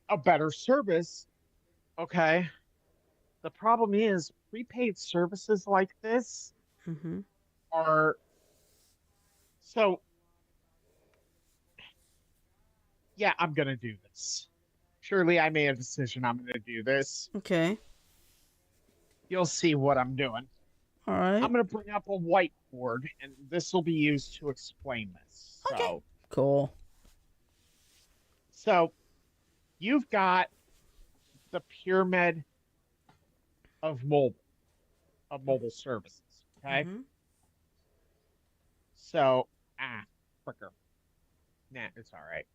Speaker 2: a better service. Okay. The problem is prepaid services like this
Speaker 1: Mm-hmm.
Speaker 2: are so, yeah, I'm going to do this. Surely I made a decision. I'm going to do this.
Speaker 1: Okay.
Speaker 2: You'll see what I'm doing.
Speaker 1: All
Speaker 2: I'm
Speaker 1: right.
Speaker 2: going to bring up a whiteboard, and this will be used to explain this.
Speaker 1: Okay.
Speaker 2: So,
Speaker 1: Cool.
Speaker 2: so you've got the pyramid of mobile services. Okay.
Speaker 1: Mm-hmm.
Speaker 2: So, fricker. Nah, it's all right.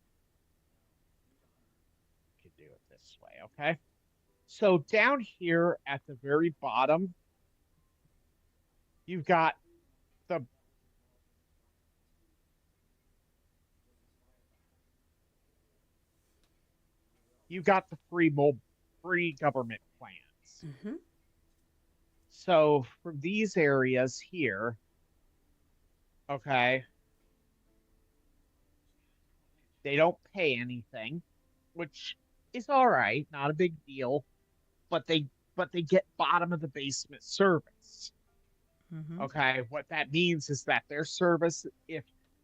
Speaker 2: Could do it this way. Okay. So down here at the very bottom, you've got the free government plans.
Speaker 1: Mm-hmm.
Speaker 2: So for these areas here, okay, they don't pay anything, which is all right, not a big deal, but they get bottom of the basement service.
Speaker 1: Mm-hmm.
Speaker 2: Okay, what that means is that their service, if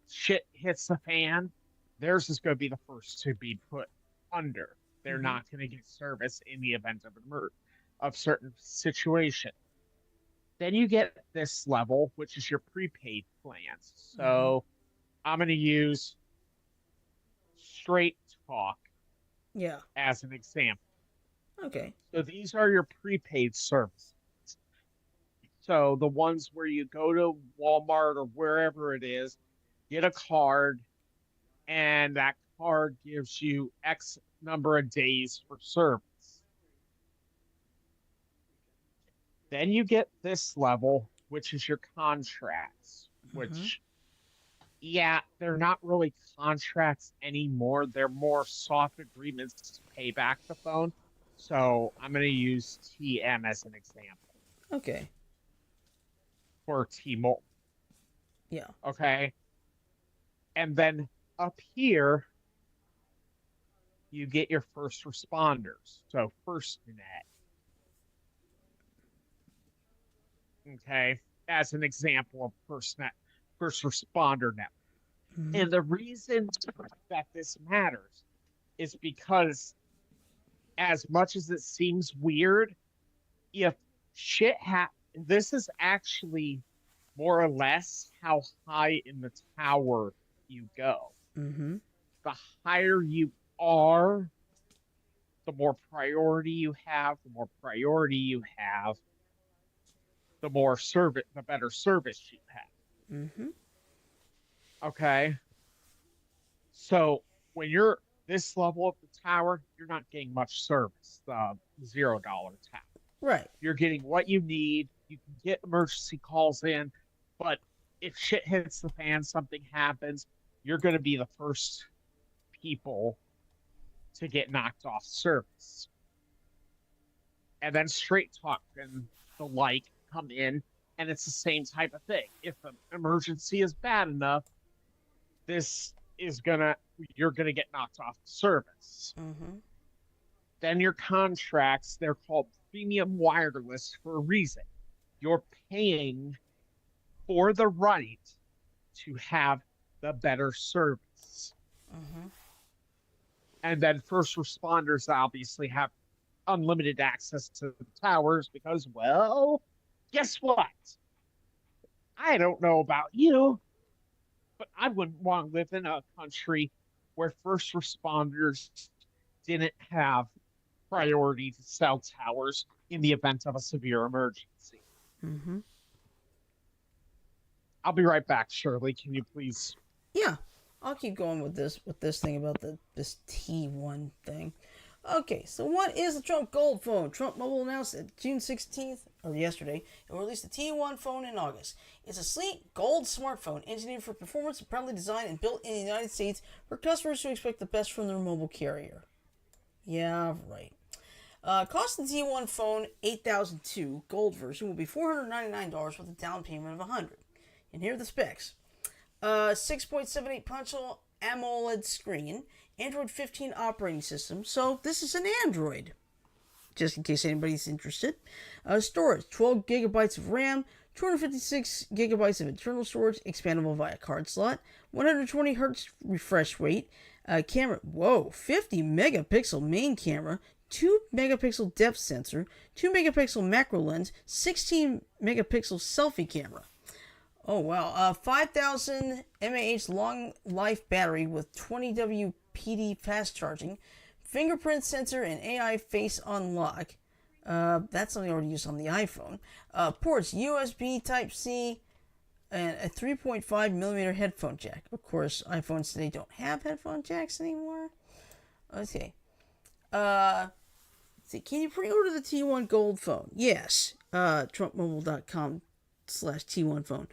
Speaker 2: shit hits the fan, theirs is going to be the first to be put under. They're
Speaker 1: Mm-hmm.
Speaker 2: not going to get service in the event of certain situation. Then you get this level, which is your prepaid plans.
Speaker 1: Mm-hmm.
Speaker 2: So I'm going to use Straight Talk
Speaker 1: Yeah.
Speaker 2: as an example.
Speaker 1: Okay.
Speaker 2: So these are your prepaid services. So the ones where you go to Walmart or wherever it is, get a card, and that card gives you X number of days for service. Then you get this level, which is your contracts,
Speaker 1: Mm-hmm.
Speaker 2: which, yeah, they're not really contracts anymore. They're more soft agreements to pay back the phone. So I'm going to use TM as an example
Speaker 1: Okay.
Speaker 2: for T-Mobile.
Speaker 1: Yeah.
Speaker 2: Okay. And then up here, you get your first responders. So FirstNet, okay, as an example of first responder network.
Speaker 1: Mm-hmm.
Speaker 2: And the reason that this matters is because, as much as it seems weird, if this is actually more or less how high in the tower you go.
Speaker 1: Mm-hmm.
Speaker 2: The higher you are, the more priority you have. The more priority you have, the more service, the better service you have.
Speaker 1: Mm-hmm.
Speaker 2: Okay. So when you're this level of the tower, you're not getting much service. The $0 tower.
Speaker 1: Right.
Speaker 2: You're getting what you need. You can get emergency calls in, but if shit hits the fan, something happens, you're going to be the first people to get knocked off service. And then Straight Talk and the like come in, and it's the same type of thing. If an emergency is bad enough, this is gonna you're gonna get knocked off the service.
Speaker 1: Mm-hmm.
Speaker 2: Then your contracts, they're called premium wireless for a reason. You're paying for the right to have the better service.
Speaker 1: Mm-hmm.
Speaker 2: And then first responders obviously have unlimited access to the towers because, well, guess what? I don't know about you, but I wouldn't want to live in a country where first responders didn't have priority to cell towers in the event of a severe emergency.
Speaker 1: Mm-hmm.
Speaker 2: I'll be right back, Shirley. Can you please?
Speaker 1: Yeah, I'll keep going with this thing about this T1 thing. Okay, so what is the Trump Gold phone? Trump Mobile announced that June 16th, or yesterday, it will release the T1 phone in August. It's a sleek gold smartphone engineered for performance, proudly designed and built in the United States for customers who expect the best from their mobile carrier. Yeah, right. Cost of the T1 phone 8002 gold version will be $499 with a down payment of $100. And here are the specs. 6.78 punch hole AMOLED screen, Android 15 operating system. So this is an Android, just in case anybody's interested. Storage: 12 gigabytes of RAM, 256 gigabytes of internal storage, expandable via card slot, 120 hertz refresh rate. Camera: 50 megapixel main camera, 2 megapixel depth sensor, 2 megapixel macro lens, 16 megapixel selfie camera. Oh wow, 5,000 mAh long life battery with 20W PD fast charging, fingerprint sensor and AI face unlock. That's something already used on the iPhone. Ports: USB Type C and a 3.5 millimeter headphone jack. Of course, iPhones today don't have headphone jacks anymore. Okay. Let's see, can you pre-order the T1 Gold phone? Yes. TrumpMobile.com/T1 phone.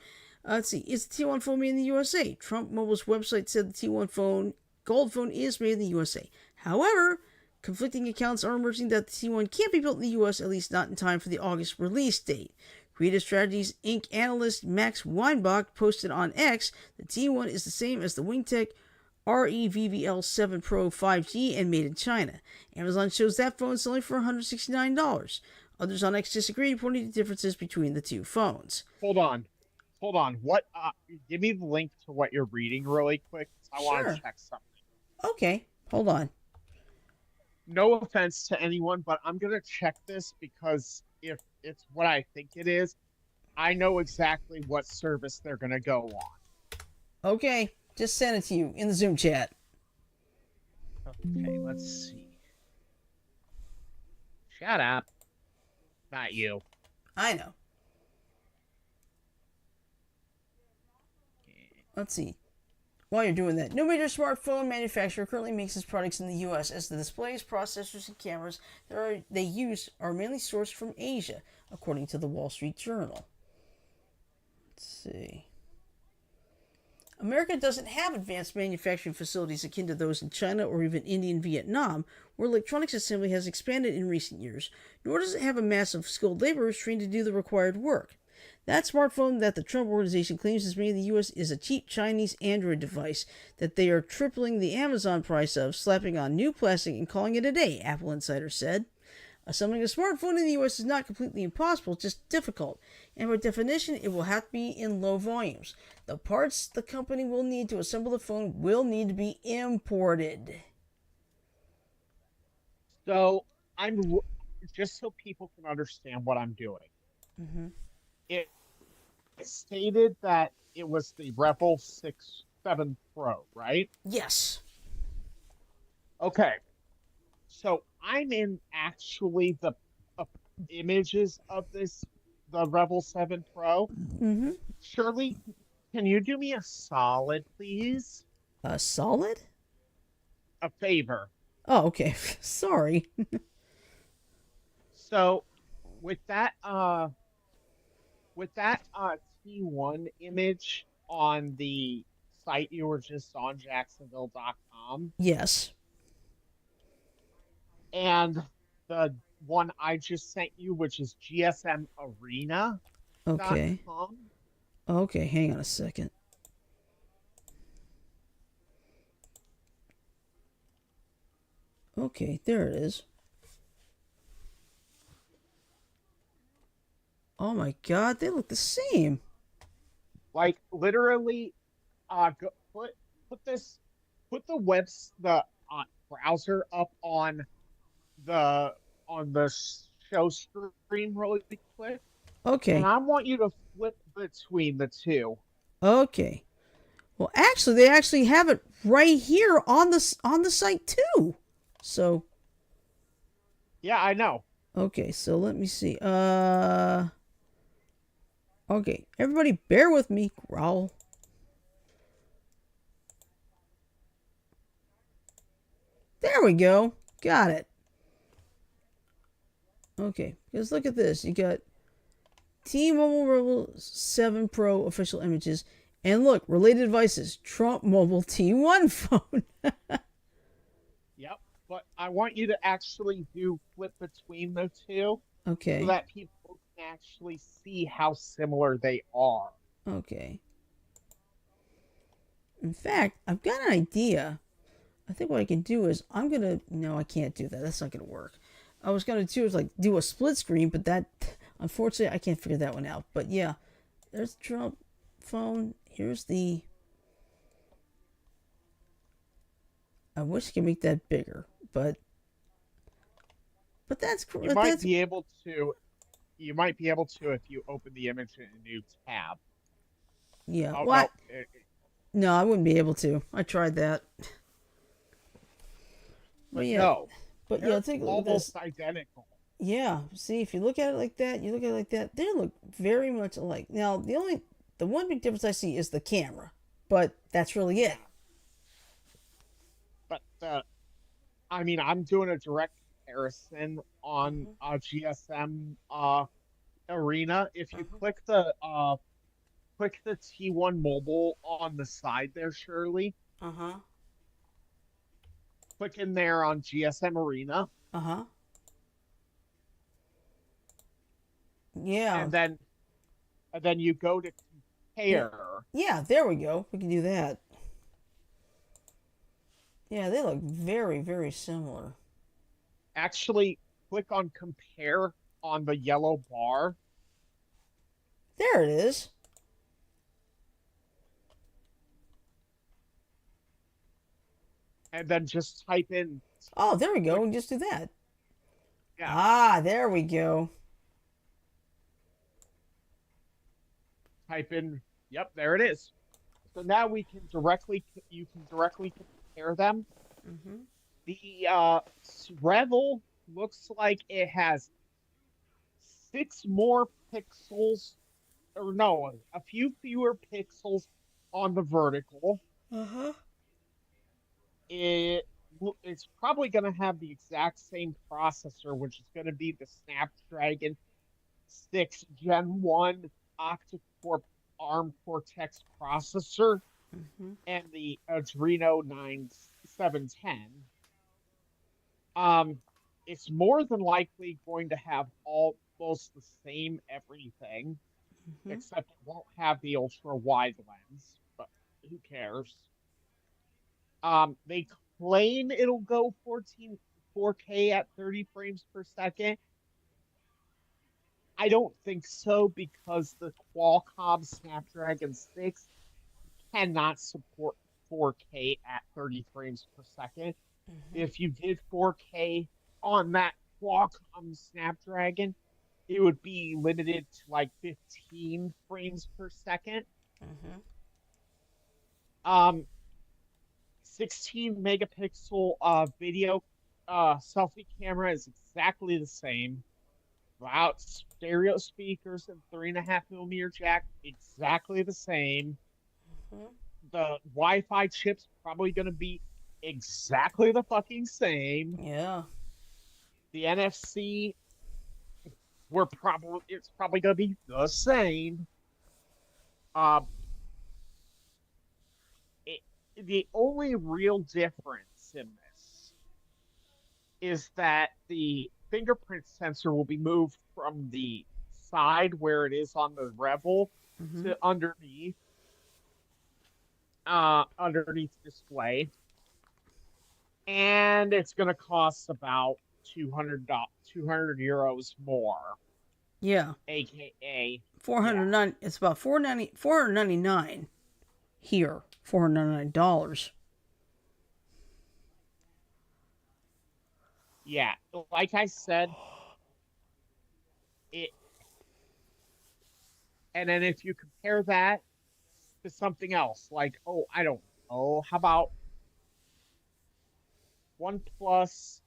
Speaker 1: Let's see, is the T1 phone made in the USA? Trump Mobile's website said the T1 phone, Gold phone, is made in the USA. However, conflicting accounts are emerging that the T1 can't be built in the US, at least not in time for the August release date. Creative Strategies Inc. analyst Max Weinbach posted on X the T1 is the same as the Wingtech REVVL 7 Pro 5G and made in China. Amazon shows that phone selling for $169. Others on X disagreed, pointing to differences between the two phones.
Speaker 2: Hold on. What? Give me the link to what you're reading really quick. I want to
Speaker 1: Sure.
Speaker 2: check something.
Speaker 1: Okay, hold on.
Speaker 2: No offense to anyone, but I'm gonna check this because if it's what I think it is, I know exactly what service they're gonna go on.
Speaker 1: Okay, just send it to you in the Zoom chat.
Speaker 2: Okay, let's see. Shut up. Not you.
Speaker 1: I know. Let's see. While you're doing that, no major smartphone manufacturer currently makes its products in the U.S., as the displays, processors, and cameras they use are mainly sourced from Asia, according to the Wall Street Journal. Let's see. America doesn't have advanced manufacturing facilities akin to those in China or even India and Vietnam, where electronics assembly has expanded in recent years, nor does it have a mass of skilled laborers trained to do the required work. That smartphone that the Trump organization claims is made in the U.S. is a cheap Chinese Android device that they are tripling the Amazon price of, slapping on new plastic and calling it a day, Apple Insider said. Assembling a smartphone in the U.S. is not completely impossible, just difficult, and by definition, it will have to be in low volumes. The parts the company will need to assemble the phone will need to be imported.
Speaker 2: So I'm just so people can understand what I'm doing.
Speaker 1: Mm-hmm.
Speaker 2: It stated that it was the Rebel 7 Pro, right?
Speaker 1: Yes.
Speaker 2: Okay. So I'm in actually the uh, images of the Rebel 7 Pro.
Speaker 1: Mm-hmm.
Speaker 2: Shirley, can you do me a solid, please?
Speaker 1: A solid?
Speaker 2: A favor.
Speaker 1: Oh, okay. Sorry.
Speaker 2: So with that T1 image on the site you were just on, jacksonville.com,
Speaker 1: Yes.
Speaker 2: and the one I just sent you, which is gsmarena.com.
Speaker 1: Okay. Okay, hang on a second. Okay, there it is. Oh my god, they look the same.
Speaker 2: Like literally, go, put this, put the webs the browser up the on the show screen really quick, and
Speaker 1: Okay,
Speaker 2: I want you to flip between the two.
Speaker 1: okay. Well, actually, they actually have it right here on the site too. So,
Speaker 2: Yeah, I know.
Speaker 1: okay, so let me see. Okay, everybody, bear with me. Growl. There we go. Got it. Okay, because look at this. You got T-Mobile Mobile 7 Pro official images, and look, related devices. Trump Mobile T1 phone.
Speaker 2: Yep. But I want you to actually do flip between the two so
Speaker 1: Okay,
Speaker 2: that people can actually see how similar they are.
Speaker 1: okay. In fact, I've got an idea. I think what I can do is I'm gonna. No, I can't do that. That's not gonna work. I was gonna do is like do a split screen, but that unfortunately I can't figure that one out. But yeah, there's the Trump phone. Here's the. I wish I could make that bigger, but
Speaker 2: You might
Speaker 1: that's
Speaker 2: be able to you might be able to if you open the image in a new tab.
Speaker 1: yeah.
Speaker 2: Oh no,
Speaker 1: What? No, I wouldn't be able to. I tried that. But
Speaker 2: but
Speaker 1: yeah,
Speaker 2: no,
Speaker 1: but yeah,
Speaker 2: they're
Speaker 1: take a look at this.
Speaker 2: almost identical.
Speaker 1: Yeah, see, if you look at it like that, you look at it like that, they look very much alike. Now, the one big difference I see is the camera, but that's really it.
Speaker 2: Yeah, but I mean, I'm doing a direct comparison on
Speaker 1: Mhm,
Speaker 2: GSM Arena. If you
Speaker 1: mhm,
Speaker 2: click the T1 mobile on the side there, Shirley,
Speaker 1: uh huh,
Speaker 2: click in there on GSM Arena,
Speaker 1: uh huh. Yeah,
Speaker 2: and then you go to
Speaker 1: yeah,
Speaker 2: compare.
Speaker 1: yeah. There we go. We can do that. Yeah, they look very, very similar.
Speaker 2: Actually, click on compare on the yellow bar,
Speaker 1: There it is.
Speaker 2: and then just type in
Speaker 1: Oh, there we go.
Speaker 2: click.
Speaker 1: We can just do that.
Speaker 2: Yeah,
Speaker 1: Ah, there we go.
Speaker 2: type in. Yep, there it is. So now you can directly compare them.
Speaker 1: Mhm,
Speaker 2: The Revel looks like it has six more pixels, or no, a few fewer pixels on the vertical.
Speaker 1: uh huh.
Speaker 2: It it's probably going to have the exact same processor, which is going to be the Snapdragon 6 Gen 1 octa-core ARM Cortex processor
Speaker 1: Mhm,
Speaker 2: and the Adreno 9710. Um, it's more than likely going to have almost the same everything,
Speaker 1: mhm.
Speaker 2: except it won't have the ultra wide lens, but who cares? They claim it'll go 4K at 30 frames per second. I don't think so because the Qualcomm Snapdragon 6 cannot support 4K at 30 frames per second.
Speaker 1: Mhm,
Speaker 2: If you did 4K on that Qualcomm Snapdragon, it would be limited to like 15 frames per second.
Speaker 1: mhm,
Speaker 2: Um, 16 megapixel video selfie camera is exactly the same. Without stereo speakers and 3.5 millimeter jack, exactly the same.
Speaker 1: mhm.
Speaker 2: The Wi-Fi chip's probably going to be exactly the fucking same.
Speaker 1: Yeah.
Speaker 2: The NFC, it's probably going to be the same. Um, it, the only real difference in this is that the fingerprint sensor will be moved from the side where it is on the Revel
Speaker 1: Mhm,
Speaker 2: to underneath display. and it's going to cost about 200 euros more,
Speaker 1: Yeah.
Speaker 2: aka, yeah,
Speaker 1: 409, it's about 499 here. $499.
Speaker 2: yeah. Like I said, it, and then if you compare that to something else, like, oh, I don't know, how about OnePlus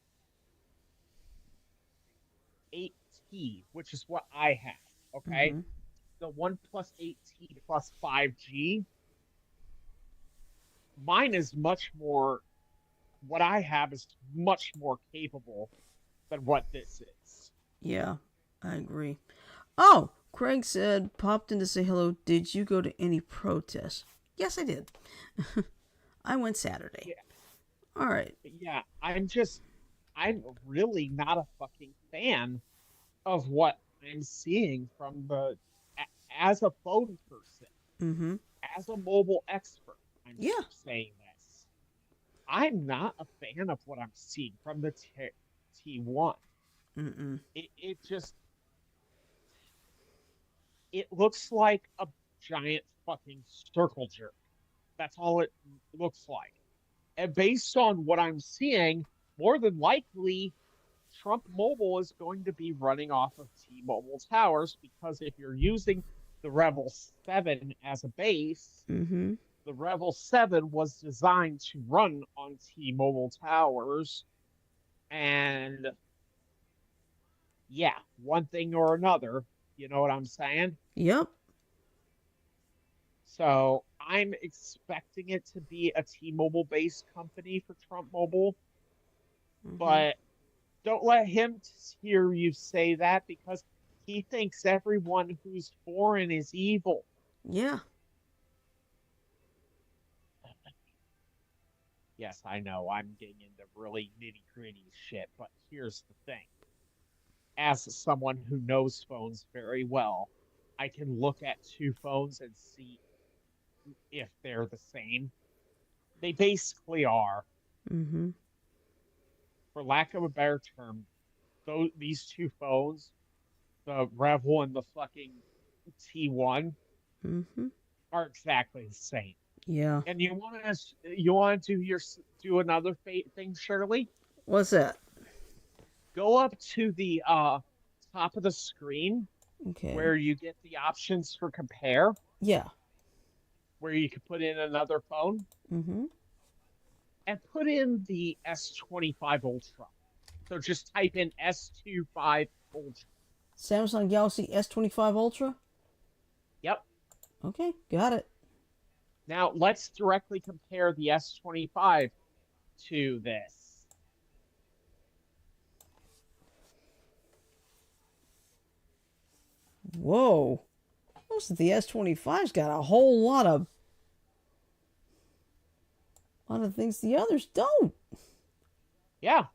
Speaker 2: 8T, which is what I have. Okay.
Speaker 1: Mm-hmm.
Speaker 2: The OnePlus 8T plus 5G, mine is much more, what I have is much more capable than what this is.
Speaker 1: Yeah, I agree. Oh, Craig said, popped in to say hello. Did you go to any protests? Yes, I did. I went Saturday.
Speaker 2: Yeah.
Speaker 1: All right.
Speaker 2: Yeah. I'm really not a fucking fan of what I'm seeing from as a phone person,
Speaker 1: Mm-hmm.
Speaker 2: as a mobile expert. I'm
Speaker 1: Yeah.
Speaker 2: saying this. I'm not a fan of what I'm seeing from the T1.
Speaker 1: Mm-mm.
Speaker 2: It just it looks like a giant fucking circle jerk. That's all it looks like. And based on what I'm seeing, more than likely, Trump Mobile is going to be running off of T-Mobile towers because if you're using the Revel 7 as a base,
Speaker 1: Mm-hmm.
Speaker 2: the Revel 7 was designed to run on T-Mobile towers. And yeah, one thing or another, you know what I'm saying?
Speaker 1: Yep.
Speaker 2: So I'm expecting it to be a T-Mobile based company for Trump Mobile,
Speaker 1: Mm-hmm.
Speaker 2: but don't let him hear you say that because he thinks everyone who's foreign is evil.
Speaker 1: Yeah.
Speaker 2: Yes, I know I'm getting into really nitty gritty shit, but here's the thing. As someone who knows phones very well, I can look at two phones and see if they're the same. They basically are.
Speaker 1: Mm-hmm.
Speaker 2: For lack of a better term, these two phones, the Revel and the fucking T1,
Speaker 1: Mm-hmm.
Speaker 2: are exactly the same.
Speaker 1: Yeah.
Speaker 2: And you want to do another thing, Shirley?
Speaker 1: What's that?
Speaker 2: Go up to the top of the screen
Speaker 1: Okay.
Speaker 2: where you get the options for compare,
Speaker 1: Yeah.
Speaker 2: where you can put in another phone
Speaker 1: Mm-hmm.
Speaker 2: and put in the S25 Ultra. So just type in S25 Ultra.
Speaker 1: Samsung Galaxy S25 Ultra.
Speaker 2: Yep.
Speaker 1: Okay, got it.
Speaker 2: Now let's directly compare the S25 to this.
Speaker 1: Whoa. Looks like the S25's got a whole lot of things the others don't.
Speaker 2: Yeah,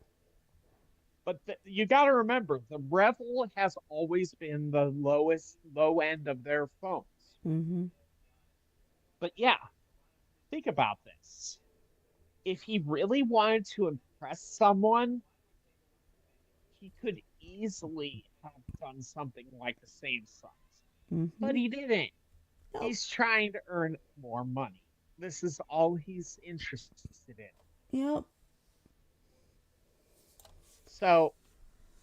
Speaker 2: but you got to remember the Revel has always been the low end of their phones.
Speaker 1: Mm-hmm.
Speaker 2: But yeah, think about this. If he really wanted to impress someone, he could easily have done something like the same size.
Speaker 1: Mm-hmm.
Speaker 2: But he didn't.
Speaker 1: Yep.
Speaker 2: He's trying to earn more money. This is all he's interested in.
Speaker 1: Yep.
Speaker 2: So,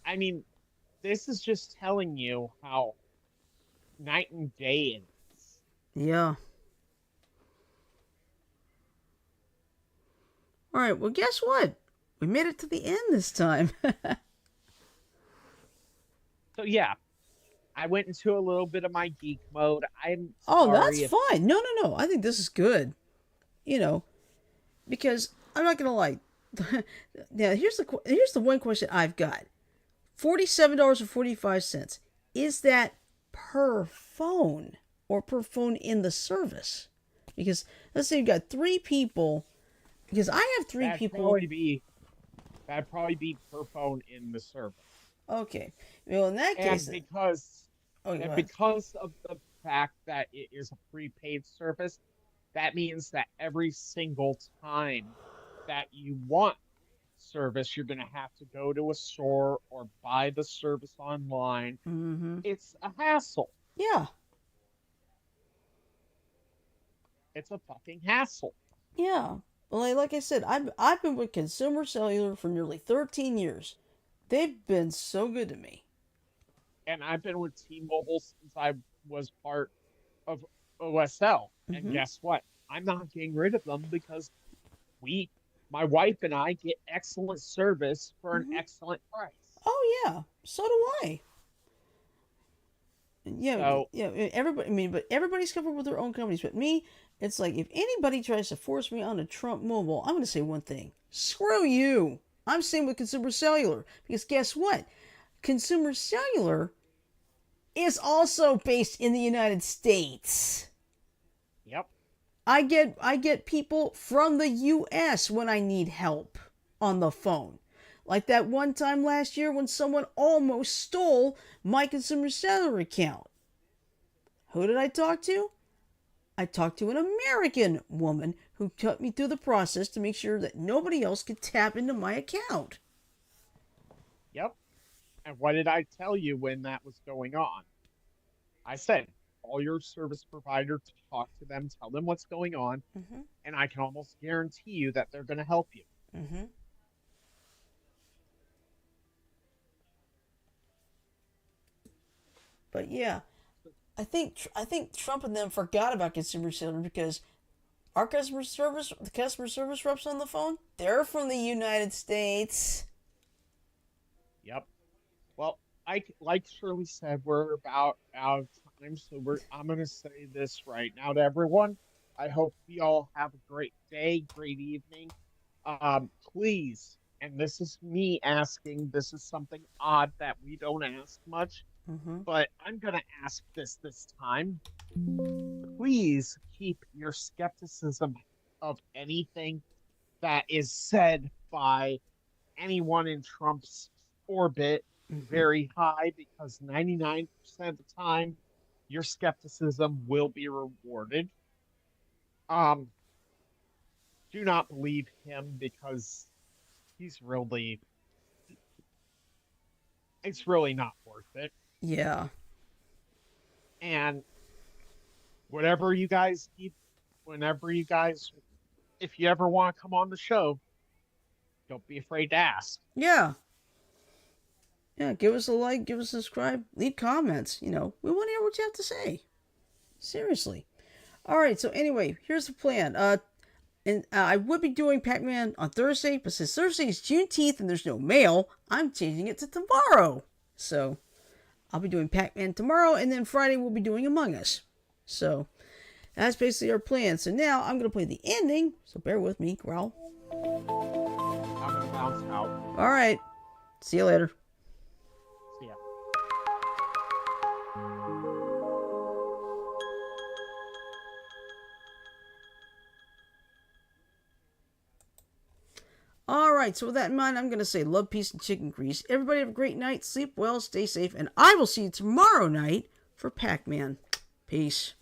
Speaker 2: I mean, this is just telling you how night and day it is.
Speaker 1: Yeah. All right. Well, guess what? We made it to the end this time.
Speaker 2: So, yeah, I went into a little bit of my geek mode. I'm
Speaker 1: Oh, that's
Speaker 2: sorry if,
Speaker 1: fine. No, no, no. I think this is good. You know, because I'm not gonna lie. Now, here's the one question I've got. $47.45. Is that per phone or per phone in the service? Because let's say you've got three people. Because I have three
Speaker 2: that'd
Speaker 1: people.
Speaker 2: probably be that'd probably be per phone in the service.
Speaker 1: Okay. Well, in that case,
Speaker 2: And because
Speaker 1: okay, go
Speaker 2: and
Speaker 1: ahead.
Speaker 2: because of the fact that it is a prepaid service, that means that every single time that you want service, you're going to have to go to a store or buy the service online.
Speaker 1: Mm-hmm.
Speaker 2: It's a hassle.
Speaker 1: Yeah.
Speaker 2: It's a fucking hassle.
Speaker 1: Yeah. Well, like I said, I've been with Consumer Cellular for nearly 13 years. They've been so good to me.
Speaker 2: And I've been with T-Mobile since I was part of OSL. And
Speaker 1: Mm-hmm.
Speaker 2: guess what? I'm not getting rid of them because we, my wife and I, get excellent service for an
Speaker 1: Mm-hmm.
Speaker 2: excellent price.
Speaker 1: Oh yeah. So do I. Yeah,
Speaker 2: So,
Speaker 1: yeah. Everybody. I mean, but everybody's comfortable with their own companies. But me, it's like if anybody tries to force me onto Trump Mobile, I'm going to say one thing: screw you. I'm staying with Consumer Cellular because guess what? Consumer Cellular is also based in the United States.
Speaker 2: yep,
Speaker 1: I get people from the US when I need help on the phone. Like that one time last year when someone almost stole my Consumer Cellular account. Who did I talk to? I talked to an American woman who took me through the process to make sure that nobody else could tap into my account.
Speaker 2: yep. And what did I tell you when that was going on? I said, call your service provider to talk to them, tell them what's going on,
Speaker 1: Mm-hmm.
Speaker 2: and I can almost guarantee you that they're going to help you.
Speaker 1: Mm-hmm. But yeah, I think Trump and them forgot about Consumer Cellular because our the customer service reps on the phone, they're from the United States.
Speaker 2: Yep. Well, like Shirley said, we're about out of time, so I'm gonna say this right now to everyone. I hope you all have a great day, great evening. Please, and this is me asking. This is something odd that we don't ask much,
Speaker 1: Mm-hmm.
Speaker 2: but I'm gonna ask this time. Please keep your skepticism of anything that is said by anyone in Trump's orbit
Speaker 1: Mm-hmm.
Speaker 2: very high because 99% of the time your skepticism will be rewarded. Um, do not believe him because he's really it's really not worth it.
Speaker 1: Yeah.
Speaker 2: And whatever you guys need, whenever you guys if you ever want to come on the show, don't be afraid to ask.
Speaker 1: Yeah. Yeah. Give us a like, give us a subscribe, leave comments. We want to hear what you have to say. Seriously. All right. So anyway, here's the plan. And I would be doing Pac-Man on Thursday, but since Thursday is Juneteenth and there's no mail, I'm changing it to tomorrow. So I'll be doing Pac-Man tomorrow, and then Friday we'll be doing Among Us. So that's basically our plan. So now I'm gonna play the ending. So bear with me, Growl.
Speaker 2: I'm gonna bounce out.
Speaker 1: All right. See you later.
Speaker 2: See ya.
Speaker 1: All right. So with that in mind, I'm gonna say love, peace, and chicken grease. Everybody have a great night. Sleep well. Stay safe, and I will see you tomorrow night for Pac-Man. Peace.